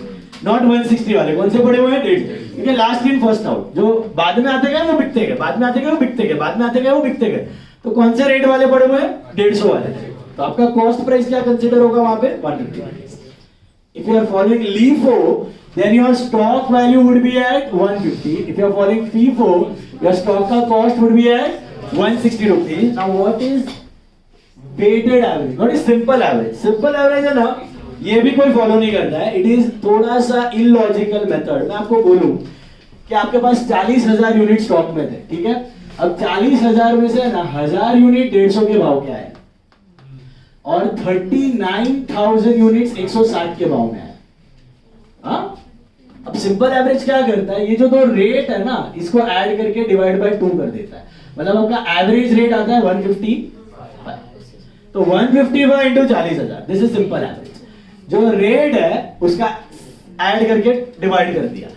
नॉट 160 वाले। कौन से पड़े हुए हैं? 150, क्योंकि लास्ट इन फर्स्ट आउट। जो बाद में आते गए वो बिकते गए, बाद में आते गए वो बिकते गए, बाद में आते गए वो बिकते गए। तो कौन से रेट वाले पड़े हुए हैं? 150 वाले। तो आपका कॉस्ट प्राइस क्या कंसीडर होगा वहां पे? 150। If you are following LIFO, then your stock value would be at 150. If you are following FIFO, your stock का cost would be at 160 rupees. Now what is weighted average? What is simple average? Simple average है ना, ये भी कोई follow नहीं करता है. It is थोड़ा सा illogical method. मैं आपको बोलूँ कि आपके पास 40,000 यूनिट स्टॉक में थे, ठीक है? अब 40,000 में से ना 1,000 यूनिट 150 के भाव के आए और 39,000 यूनिट्स 160 के भाव में है। हाँ, अब सिंपल एवरेज क्या करता है? ये जो दो रेट है ना, इसको ऐड करके डिवाइड बाय 2 कर देता है। मतलब आपका एवरेज रेट आता है 150। तो 155 into 40,000, this is simple average. जो रेट है उसका ऐड करके डिवाइड कर दिया,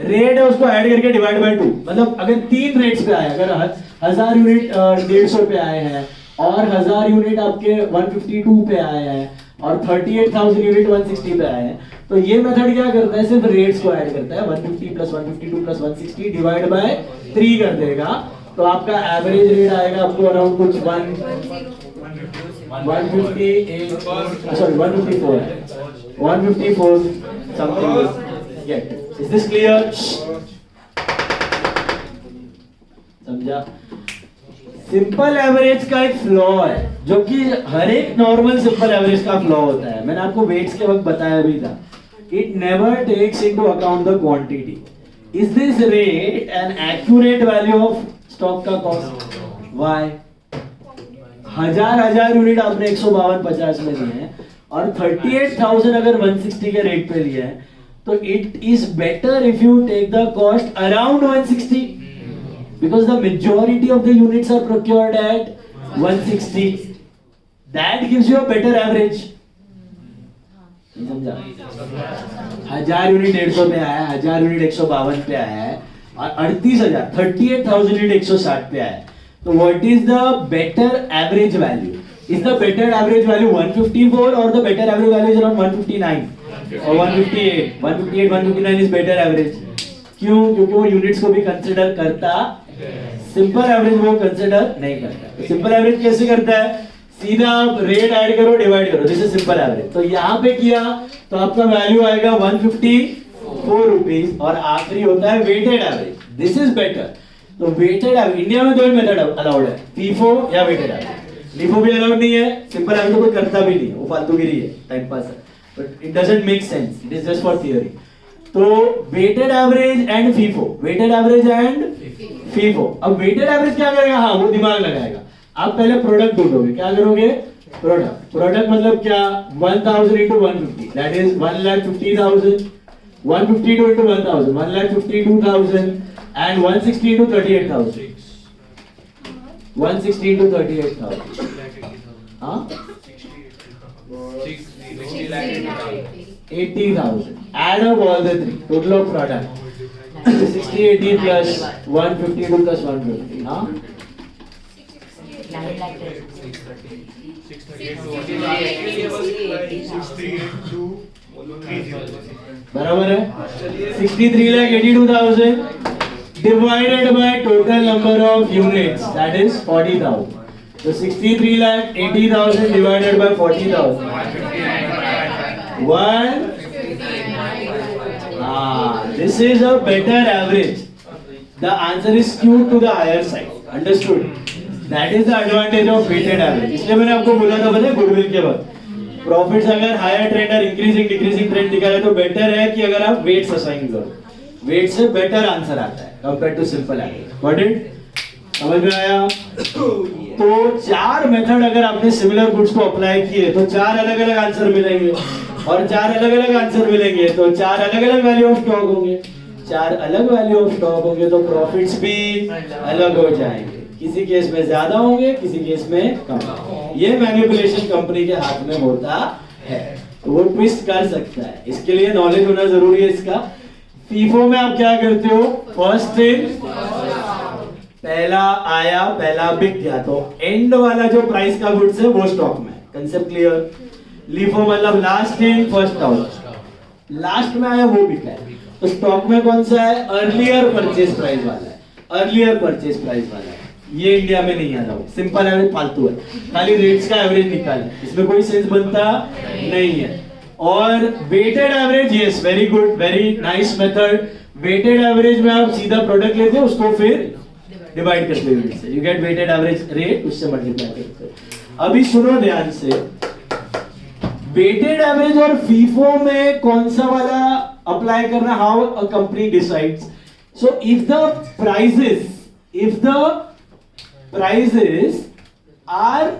रेट है उसको ऐड करके डिवाइड बाय 2। मतलब अगर 3 रेट्स पे आए, अगर 1,000 यूनिट 150 पे आए हैं और 1,000 यूनिट आपके 152 पे आए हैं और 38,000 यूनिट 160 पे आए हैं, तो ये मेथड क्या करता है? सिर्फ रेट्स को ऐड करता है। 150 प्लस 152 प्लस 160 डिवाइड बाय 3 कर देगा, तो आपका एवरेज रेट आएगा आपको अराउंड कुछ 154 समथिंग। Is this clear? समझा? सिंपल एवरेज का एक फ्लॉ है जो कि हर एक नॉर्मल सिंपल एवरेज का फ्लॉ होता है। मैंने आपको वेट्स के वक्त बताया भी था। It never takes into account the quantity. Is this rate an accurate value of stock का कॉस्ट? व्हाई? हजार यूनिट आपने 152.50 में लिए हैं और 38,000 अगर 160 के रेट पे लिए हैं, तो it is better if you take the cost around 160, because the majority of the units are procured at 160. That gives you a better average. समझा? 1,000 यूनिट 150 पे आया है, 1,000 यूनिट 152 पे आया है और 38,000 यूनिट 160 पे आया है। तो what is the better average value? Is the better average value 154 or the better average value is around 159 or 158? 158, 159 is better average. क्यों? क्योंकि वो यूनिट्स को भी कंसिडर करता, सिंपल एवरेज वो कंसिडर नहीं करता। सिंपल एवरेज कैसे करता है? सीधा आप रेट ऐड करो, डिवाइड करो, दिस इज सिंपल एवरेज। तो यहाँ पे किया तो आपका वैल्यू आएगा 154 रुपीज और आखिरी होता है weighted average. This is better. तो वेटेड एवरेज इंडिया में 2 मेथड अलाउड है, फीफो या वेटेड एवरेज। लिफो भी अलाउड नहीं है, सिंपल एवरेज कोई करता भी नहीं है, वो फालतूगिरी है, टाइम पास है, but it doesn't make sense, it is just for theory. तो weighted average and FIFO, weighted average and FIFO. अब वेटेड एवरेज क्या करेगा? हाँ, वो दिमाग लगाएगा। आप पहले प्रोडक्ट ढूंढोगे, क्या करोगे? प्रोडक्ट मतलब क्या? 1,000 into 150, that is 1,50,000. 152 into 1,000, 1,52,000 and 160 into 38,000. 160 into 38,000. हाँ? 80,000. Add up all the three. Total of product. 60, 80 plus 152 plus 150. हाँ? बराबर है? 63,82,000 divided by total number of units, that is 40,000. So 63 lakh 80,000 divided by 40,000. 1. This is a better average. The answer is skewed to the higher side. Understood? That is the advantage of weighted average. इसलिए मैंने आपको बोला था पता है goodwill के बाद profits अगर हायर ट्रेंड और इंक्रीजिंग डिक्रीजिंग ट्रेंड दिखा रहा है तो बेटर है कि अगर आप वेट्स असाइन करो। वेट से बेटर आंसर आता है compare to simple average. Got it? समझ में आया? तो चार मेथड अगर आपने सिमिलर गुड्स को अप्लाई किए तो चार अलग अलग आंसर मिलेंगे और चार अलग अलग आंसर मिलेंगे तो चार अलग अलग वैल्यू ऑफ स्टॉक होंगे। चार अलग वैल्यू ऑफ स्टॉक होंगे तो प्रॉफिट्स भी अलग हो जाएंगे। किसी केस में ज्यादा होंगे, किसी केस में कम। ये मैनिपुलेशन कंपनी के हाथ में होता है, तो वो ट्विस्ट कर सकता है। इसके लिए नॉलेज होना जरूरी है इसका। फीफो में आप क्या करते हो? फर्स्ट इन पहला आया पहला बिक गया, तो एंड वाला जो प्राइस का गुड्स है वो स्टॉक में। Concept clear? लीफो मतलब last in first out, last में आया वो बिका है। तो स्टॉक में कौन सा है? अर्लियर परचेज प्राइस वाला है। अर्लियर परचेज प्राइस वाला है, ये इंडिया में नहीं आता। सिंपल एवरेज फालतू है, खाली रेट्स का एवरेज निकालना, इसमें कोई सेंस बनता नहीं है। और weighted average, yes very good, very nice method. Weighted average में आप सीधा प्रोडक्ट लेते हो, उसको फिर डिवाइड करते हो यूनिट से, you get weighted average rate, उससे मल्टीप्लाई करते हो। अभी सुनो ध्यान से, वेटेड एवरेज और फीफो में कौन सा वाला अप्लाई करना? How a company decides. So if the prices are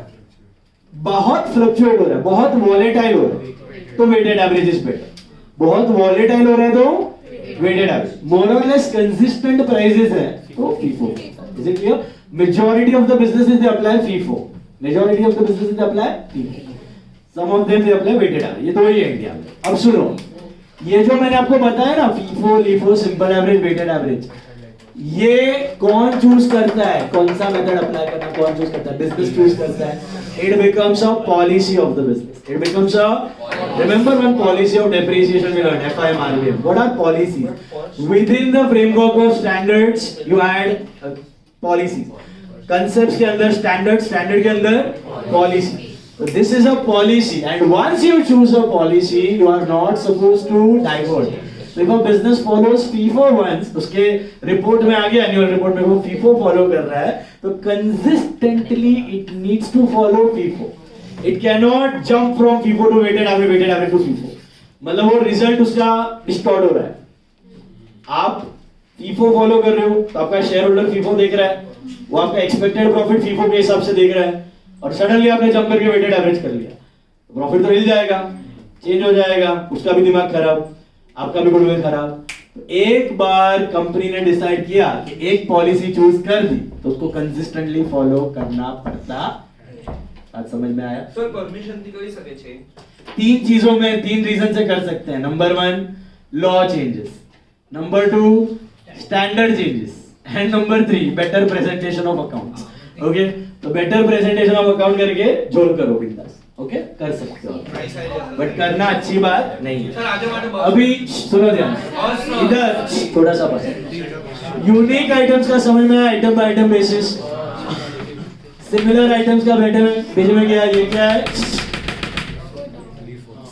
बहुत फ्लक्चुएट हो रहा है, बहुत वॉलेटाइल हो रहा है, तो वेटेड एवरेज इज बेटर। बहुत वॉलेटाइल हो रहा है तो वेटेड एवरेज। मोर और लेस कंसिस्टेंट प्राइसेस है तो FIFO. Is it clear? Majority of the businesses they apply FIFO, majority of the businesses they apply FIFO, some of them they apply weighted average. ये दो ही है इंडिया में। अब सुनो, ये जो मैंने आपको बताया ना, FIFO, LIFO, simple average, weighted average, ये कौन चूज करता है? कौन सा मेथड अप्लाई करना कौन चूज करता है? बिजनेस चूज करता है। It becomes a policy of the business. It becomes a, remember one policy of depreciation we learn, FIMRVM. What are policies? Within the framework of standards you add policies. Concepts के अंदर standard, standard के अंदर policy. So this is a policy, and once you choose a policy, you are not supposed to divert. So if a business follows FIFO once, उसके report में आ गया, annual report में वो FIFO follow कर रहा है, तो consistently it needs to follow FIFO. It cannot jump from FIFO to weighted average to FIFO. मतलब वो रिजल्ट उसका डिस्टॉर्ट हो रहा है। आप FIFO फॉलो कर रहे हो तो आपका शेयर होल्डर FIFO देख रहा है, वो आपका एक्सपेक्टेड प्रॉफिट FIFO के हिसाब से देख रहा है, और सडनली आपने जंप करके वेटेड एवरेज कर लिया, प्रॉफिट तो हिल जाएगा, चेंज हो जाएगा, उसका भी दिमाग खराब, आपका भी गुडविल खराब। एक बार कंपनी ने डिसाइड किया कि एक पॉलिसी चूज कर दी तो उसको कंसिस्टेंटली फॉलो करना पड़ता। आज समझ में आया? सर परमिशन थी करी सके छे तीन चीजों में, तीन रीजन से कर सकते हैं। Number 1 law changes, number 2 standard changes, and number 3 better presentation of accounts. Okay, तो बेटर प्रेजेंटेशन ऑफ अकाउंट करके जोड़ करो बिंदास। ओके, कर सकते हो, बट करना अच्छी बात नहीं है। सर आगे वाले अभी सुनो ध्यान, इधर थोड़ा सा पास। यूनिक आइटम्स का समझ में आया? Item by item basis. Similar items का बीच में क्या है? ये क्या है?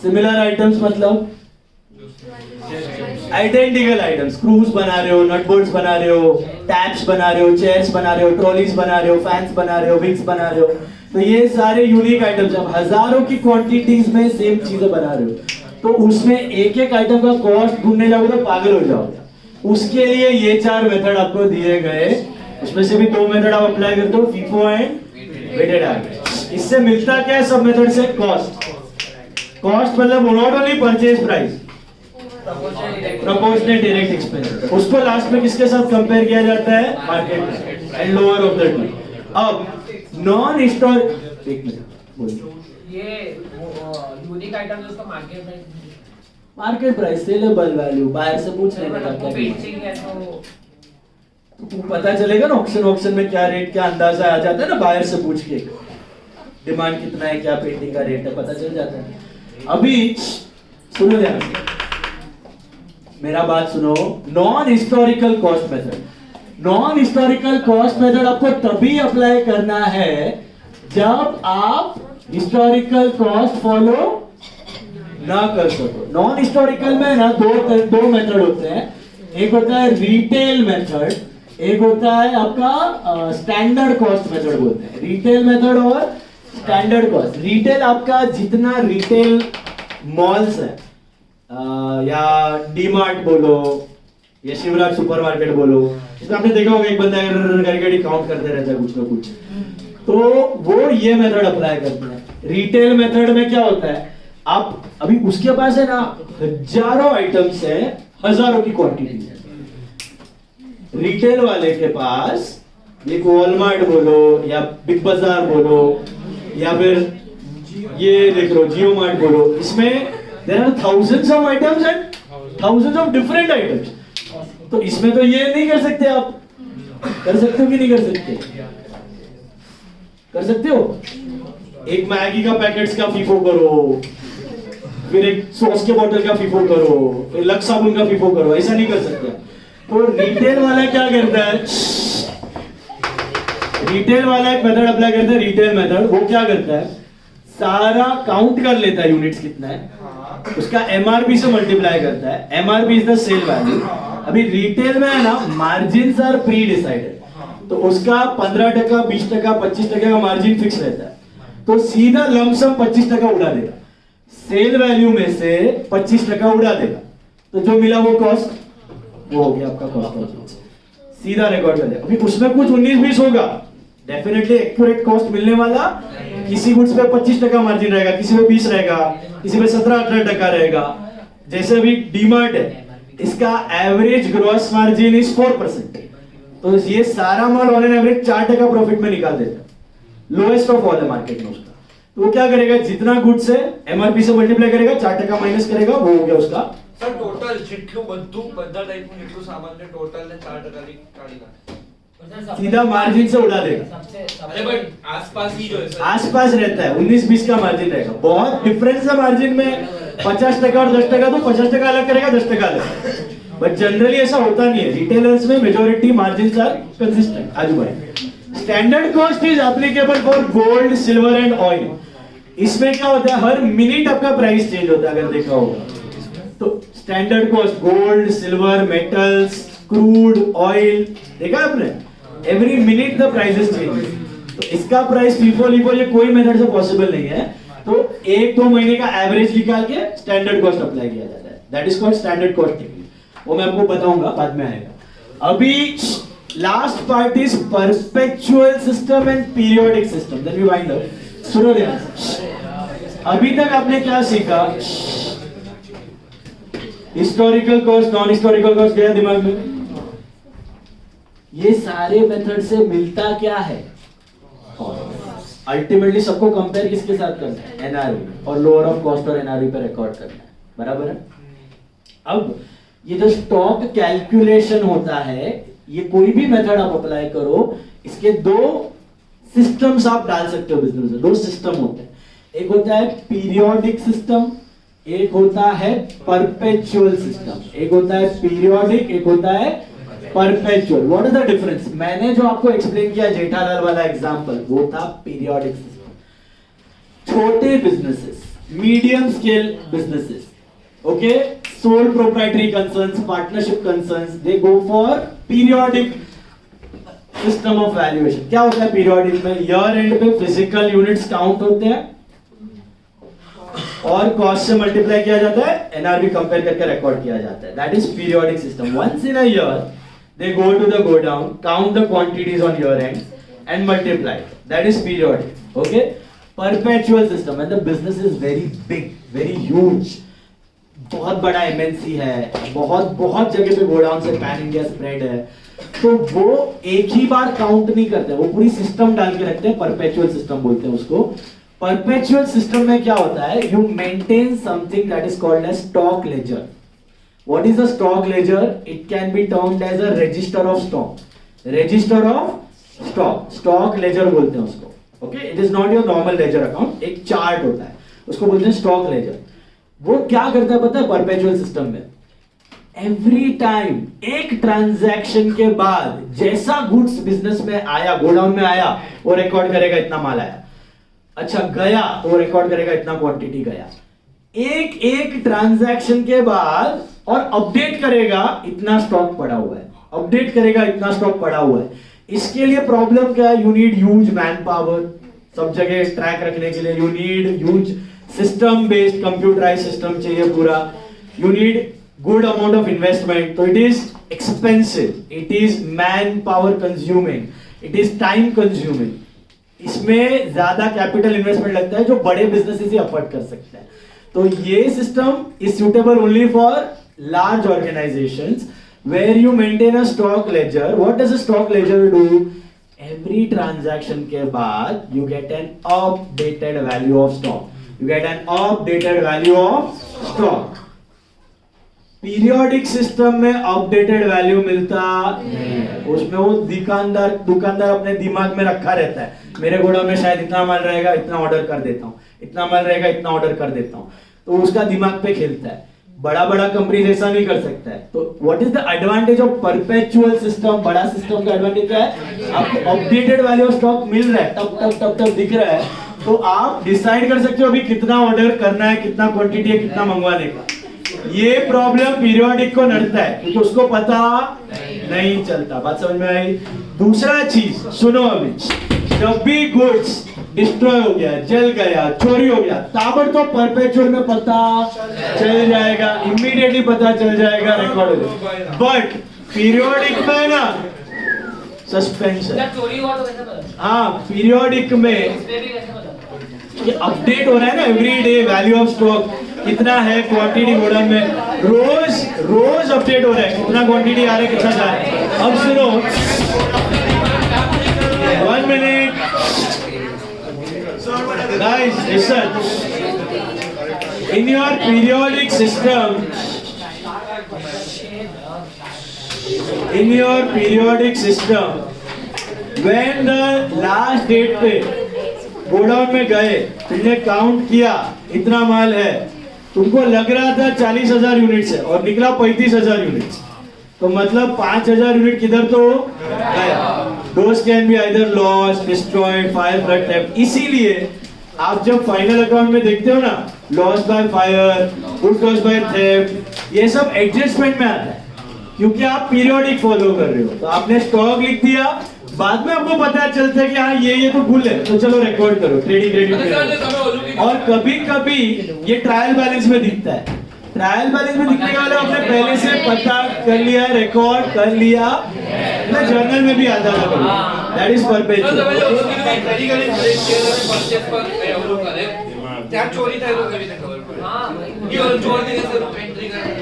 सिमिलर आइटम्स मतलब आइडेंटिकल आइटम्स। स्क्रूज बना रहे हो, नट बोल्ट्स बना रहे हो, टैप्स बना रहे हो, चेयर्स बना रहे हो, ट्रॉलीज बना रहे हो, फैंस बना रहे हो, विग्स बना रहे हो, तो ये सारे यूनिक आइटम्स। अब हजारों की क्वांटिटीज में सेम चीजें बना रहे हो, तो उसमें एक एक आइटम का कॉस्ट ढूंढने जाओगे तो पागल हो जाओगे। उसके लिए ये चार मेथड आपको दिए गए, उसमें से भी दो मेथड आप अप्लाई करते हो, फीफो एंड वेटेड एवरेज। इससे मिलता क्या है सब मेथड से? कॉस्ट। कॉस्ट मतलब not only purchase price, proportional direct expense, उसको लास्ट में किसके साथ कंपेयर किया जाता है? Market and lower of the two. अब नॉन हिस्टोरिक, एक मिनट बोलिए। ये यूनिक आइटम उसका market price, market price, saleable value, buyer से पूछ लेने का क्या पेंटिंग है तो पता चलेगा ना। ऑक्शन में क्या रेट, क्या अंदाजा आ जाता है ना, बायर से पूछ के डिमांड कितना है, क्या पेंटिंग का रेट है, पता चल जाता है। अभी सुनो ध्यान से, मेरा बात सुनो। Non historical cost method, non historical cost method आपको तभी अप्लाई करना है जब आप हिस्टोरिकल कॉस्ट फॉलो ना कर सको। नॉन हिस्टोरिकल में ना दो मेथड होते हैं, एक होता है रिटेल मेथड, एक होता है आपका स्टैंडर्ड कॉस्ट मेथड बोलते हैं। रिटेल मेथड और स्टैंडर्ड कॉस्ट। रिटेल आपका जितना रिटेल मॉल्स है या डीमार्ट बोलो या शिवराज सुपरमार्केट बोलो, इसमें आपने देखा होगा एक बंदा करके काउंट करते रहता है कुछ ना कुछ, तो वो ये मेथड अप्लाई करते हैं। रिटेल मेथड में क्या होता है, आप अभी उसके पास है ना हजारों आइटम्स है, हजारों की क्वांटिटी है। रिटेल वाले के पास एक वॉलमार्ट बोलो या बिग बाजार बोलो या फिर ये देख लो जियो मार्ट बोलो, इसमें there are thousands of items and thousands of different items. तो इसमें तो ये नहीं कर सकते आप, कर सकते हो कि नहीं कर सकते? कर सकते हो। एक मैगी का पैकेट्स का फीफो करो, फिर एक सॉस के बोतल का फीफो करो, फिर लक्स साबुन का फीफो करो, ऐसा नहीं कर सकते। तो रिटेल वाला क्या करता है, रिटेल वाला एक मेथड अप्लाई करता है, रिटेल मेथड। वो क्या करता है, सारा काउंट कर लेता है यूनिट्स कितना है, उसका एमआरपी से मल्टीप्लाई करता है। MRP is the sale value. अभी रिटेल में है ना मार्जिन आर प्री डिसाइडेड, तो उसका 15%, 20%, 25% का मार्जिन फिक्स रहता है, तो सीधा लमसम 25% उड़ा देगा, सेल वैल्यू में से 25% उड़ा देगा, तो जो मिला वो कॉस्ट, वो हो गया आपका कॉस्ट, सीधा रिकॉर्ड कर देगा। अभी उसमें कुछ 19-20 होगा, डेफिनेटली एक्यूरेट कॉस्ट मिलने वाला। किसी गुड्स पे 25% मार्जिन रहेगा, किसी पे 20 रहेगा, किसी पे 17-18% रहेगा। जैसे अभी डीमार्ट है, इसका एवरेज ग्रॉस मार्जिन इज 4%, तो ये सारा माल ऑन एन एवरेज 4% प्रॉफिट में निकाल देता है, लोएस्ट ऑफ ऑल है मार्केट में उसका। तो वो क्या करेगा, जितना गुड्स है एमआरपी से मल्टीप्लाई करेगा, 4% माइनस करेगा, वो हो गया उसका। સર ટોટલ જેટલું બધું બધા ટાઈપનું જેટલું સામાન છે ટોટલ ને 4% કાઢી નાખે। सीधा मार्जिन से उड़ा देगा। अरे बट आसपास ही जो है सर, आसपास रहता है, 19-20 का मार्जिन रहेगा। बहुत डिफरेंस है मार्जिन में, 50% और 10%, तो 50% अलग करेगा, 10% अलग। बट जनरली ऐसा होता नहीं है, रिटेलर्स में मेजॉरिटी मार्जिन आर कंसिस्टेंट। आजू भाई, standard cost is applicable for gold, silver and oil. इसमें क्या होता है, हर मिनट आपका प्राइस चेंज होता है, अगर देखा होगा तो। Standard cost gold, silver, metals, crude, oil, देखा आपने, every minute the prices change. तो इसका प्राइस फीफो लिफो ये कोई मेथड से पॉसिबल नहीं है, तो 1-2 महीने का एवरेज निकाल के स्टैंडर्ड कॉस्ट अप्लाई किया जाता है। That is called standard cost technique. वो मैं आपको बताऊंगा, बाद में आएगा। अभी last part is perpetual system and periodic system, then we wind up. सुनो ध्यान से, अभी तक आपने क्या सीखा, historical cost, non historical cost गया दिमाग में। ये सारे मेथड से मिलता क्या है, अल्टीमेटली सबको कंपेयर किसके साथ करना है, एनआरवी, और लोअर ऑफ कॉस्ट और एनआरवी पे रिकॉर्ड करना है, बराबर है। अब ये जो स्टॉक कैलकुलेशन होता है, ये कोई भी मेथड आप अप्लाई करो, इसके 2 सिस्टम्स आप डाल सकते हो बिजनेस में। 2 सिस्टम होते हैं, एक होता है पीरियोडिक सिस्टम, एक होता है परपेचुअल सिस्टम। एक होता है पीरियोडिक, एक होता है perpetual. What is the difference? मैंने जो आपको एक्सप्लेन किया जेठालाल वाला एग्जांपल, वो था पीरियोडिक सिस्टम। छोटे businesses, medium scale businesses, okay, sole proprietary concerns, partnership concerns, they go for periodic system of valuation. क्या होता है पीरियोडिक में, ईयर एंड पे फिजिकल यूनिट्स काउंट होते हैं और कॉस्ट से मल्टीप्लाई किया जाता है, एनआरवी कंपेयर करके रिकॉर्ड किया जाता है। That is periodic system. Once in a year they go to the go down, count the quantities on your end and multiply. That is periodic. Okay, perpetual system when the business is very big, very huge, बहुत बड़ा MNC है, बहुत जगह पे godown से pan India spread है, तो वो एक ही बार काउंट नहीं करते, वो पूरी सिस्टम डाल के रखते हैं। परपेचुअल सिस्टम बोलते हैं उसको। परपेचुअल सिस्टम में क्या होता है, you maintain something that is called as stock ledger. What is a stock ledger? It can be termed as a register of stock. Register of stock. Stock ledger बोलते हैं उसको. Okay? It is not your normal ledger account. एक chart होता है, उसको बोलते हैं stock laser. वो क्या करता है पता है परपेचुअल सिस्टम में? एवरी टाइम एक ट्रांजैक्शन के बाद जैसा गुड्स बिजनेस में आया, गोडाउन में आया, वो रिकॉर्ड करेगा इतना माल आया। अच्छा गया तो वो रिकॉर्ड करेगा इतना क्वांटिटी गया। एक एक ट्रांजैक्शन के बाद और अपडेट करेगा इतना स्टॉक पड़ा हुआ है, अपडेट करेगा इतना स्टॉक पड़ा हुआ है। इसके लिए प्रॉब्लम क्या है? You need huge manpower, सब जगह ट्रैक रखने के लिए you need huge system based computerise system चाहिए पूरा, you need good amount of investment. तो it is expensive, it is manpower consuming, it is time consuming. इसमें ज्यादा कैपिटल इन्वेस्टमेंट लगता है जो बड़े बिजनेसेस ही अफोर्ड कर सकते हैं। तो ये system is suitable only for large organisations where you maintain a stock ledger. What does a stock ledger do? Every transaction के बाद you get an updated value of stock, you get an updated value of stock. Periodic system में updated value मिलता नहीं है। उसमें वो दुकानदार अपने दिमाग में रखा रहता है, मेरे गोडाउन में शायद इतना माल रहेगा, इतना ऑर्डर कर देता हूँ, इतना माल रहेगा, इतना ऑर्डर कर देता हूँ। तो उसका दिमाग पे खेलता है। बड़ा बड़ा कंपनी ऐसा नहीं कर सकता है। तो what is the advantage of perpetual system? बड़ा सिस्टम का एडवांटेज क्या है? आपको अपडेटेड वैल्यू ऑफ स्टॉक मिल रहा है, टप दिख रहा है, तो आप डिसाइड कर सकते हो अभी कितना ऑर्डर करना है, कितना क्वांटिटी है, कितना मंगवाने का। ये प्रॉब्लम पीरियोडिक को नड़ता है क्योंकि उसको पता नहीं चलता। बात समझ में आई? दूसरा चीज सुनो, अभी जब भी गुड्स डिस्ट्रॉय हो गया, जल गया, चोरी हो गया, ताबड़तोड़ परपेचुअल में पता चल जाएगा, इमीडिएटली पता चल जाएगा, रिकॉर्ड हो जाएगा। बट पीरियोडिक में ना सस्पेंस है। जब चोरी हुआ तो कैसे पता? हाँ, पीरियोडिक में इसमें भी कैसे पता? ये अपडेट हो रहा है ना every day, value of stock कितना है, क्वांटिटी गोडाउन में रोज अपडेट हो रहा है, कितना क्वांटिटी आ रहा है, कितना जा रहा है। अब सुनो, 1 minute guys, listen. In your periodic system, when the last date पे गोडाउन में गए, तुमने काउंट किया इतना माल है, तुमको लग रहा था 40,000 यूनिट्स है और निकला 35,000 यूनिट्स, तो मतलब 5,000 यूनिट किधर तो गया। Those can be either lost, destroyed, fire, flood, theft। इसीलिए आप जब फाइनल अकाउंट में देखते हो ना, loss by fire, good loss by theft, ये सब एडजस्टमेंट में आता है क्योंकि आप पीरियोडिक फॉलो कर रहे हो। तो आपने स्टॉक लिख दिया, बाद में आपको पता चलता है कि हाँ ये तो भूल है, तो चलो रिकॉर्ड करो, ट्रेडिंग क्रेडिट। और कभी कभी ये ट्रायल बैलेंस में दिखता है। ट्रायल बैलेंस में दिखने वाले आपने पहले से पता कर लिया, रिकॉर्ड कर लिया, ना जर्नल में भी आता है। That is perpetual.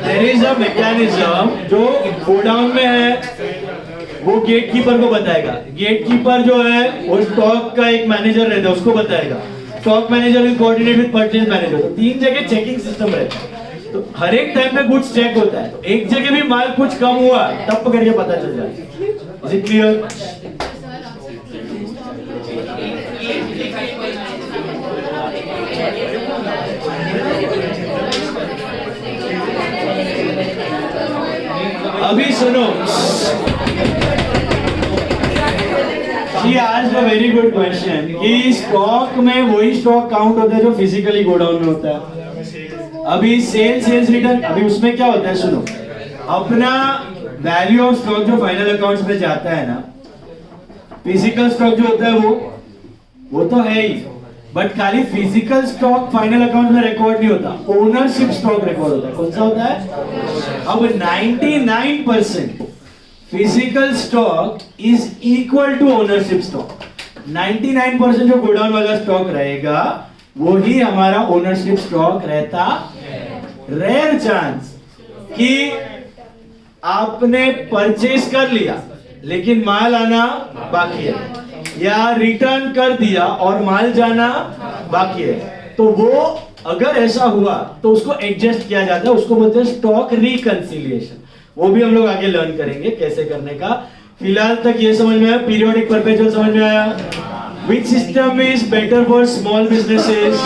There is a mechanism जो गोडाउन में है, वो गेट कीपर को बताएगा। गेट कीपर जो है वो स्टॉक का एक मैनेजर रहता है, उसको बताएगा। Stock manager will coordinate with purchase manager. तो 3 जगह चेकिंग सिस्टम रहता है, तो हर एक टाइम पे गुड्स चेक होता है। तो एक जगह भी माल कुछ कम हुआ, टप करके पता चल जाएगा। Is it clear? अभी सुनो, जी आज का वेरी गुड क्वेश्चन कि स्टॉक में वही स्टॉक काउंट होता है जो फिजिकली गोडाउन में होता है। अभी सेल्स रिटर्न, अभी उसमें क्या होता है सुनो, अपना वैल्यू ऑफ स्टॉक जो फाइनल अकाउंट्स में जाता है ना, फिजिकल स्टॉक जो होता है वो तो है ही, बट खाली फिजिकल स्टॉक फाइनल अकाउंट में रिकॉर्ड नहीं होता, ओनरशिप स्टॉक रिकॉर्ड होता है। कौन सा होता है? अब 99% physical stock is equal to ownership stock. 99% जो गोडाउन वाला स्टॉक रहेगा वो ही हमारा ओनरशिप स्टॉक रहता। रेयर चांस कि आपने परचेज कर लिया लेकिन माल आना बाकी है, या रिटर्न कर दिया और माल जाना बाकी है, तो वो अगर ऐसा हुआ तो उसको एडजस्ट किया जाता है, उसको बोलते हैं स्टॉक रिकंसिलिएशन। वो भी हम लोग आगे लर्न करेंगे कैसे करने का। फिलहाल तक ये समझ में आया, पीरियोडिक परपेचुअल समझ में आया। Which system is better for small businesses?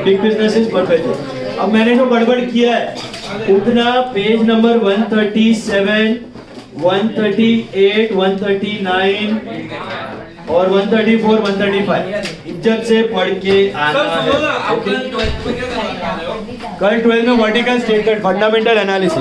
Big businesses perpetual। अब मैंने जो गड़बड़ किया है उतना पेज नंबर 137, 138, 139 और 134, 135 इज्जत से पढ़ के आना सर सुनो ना, है। आप कल 12th में क्या करवाने वाले हो? कल 12 में वर्टिकल स्टेटमेंट फंडामेंटल एनालिसिस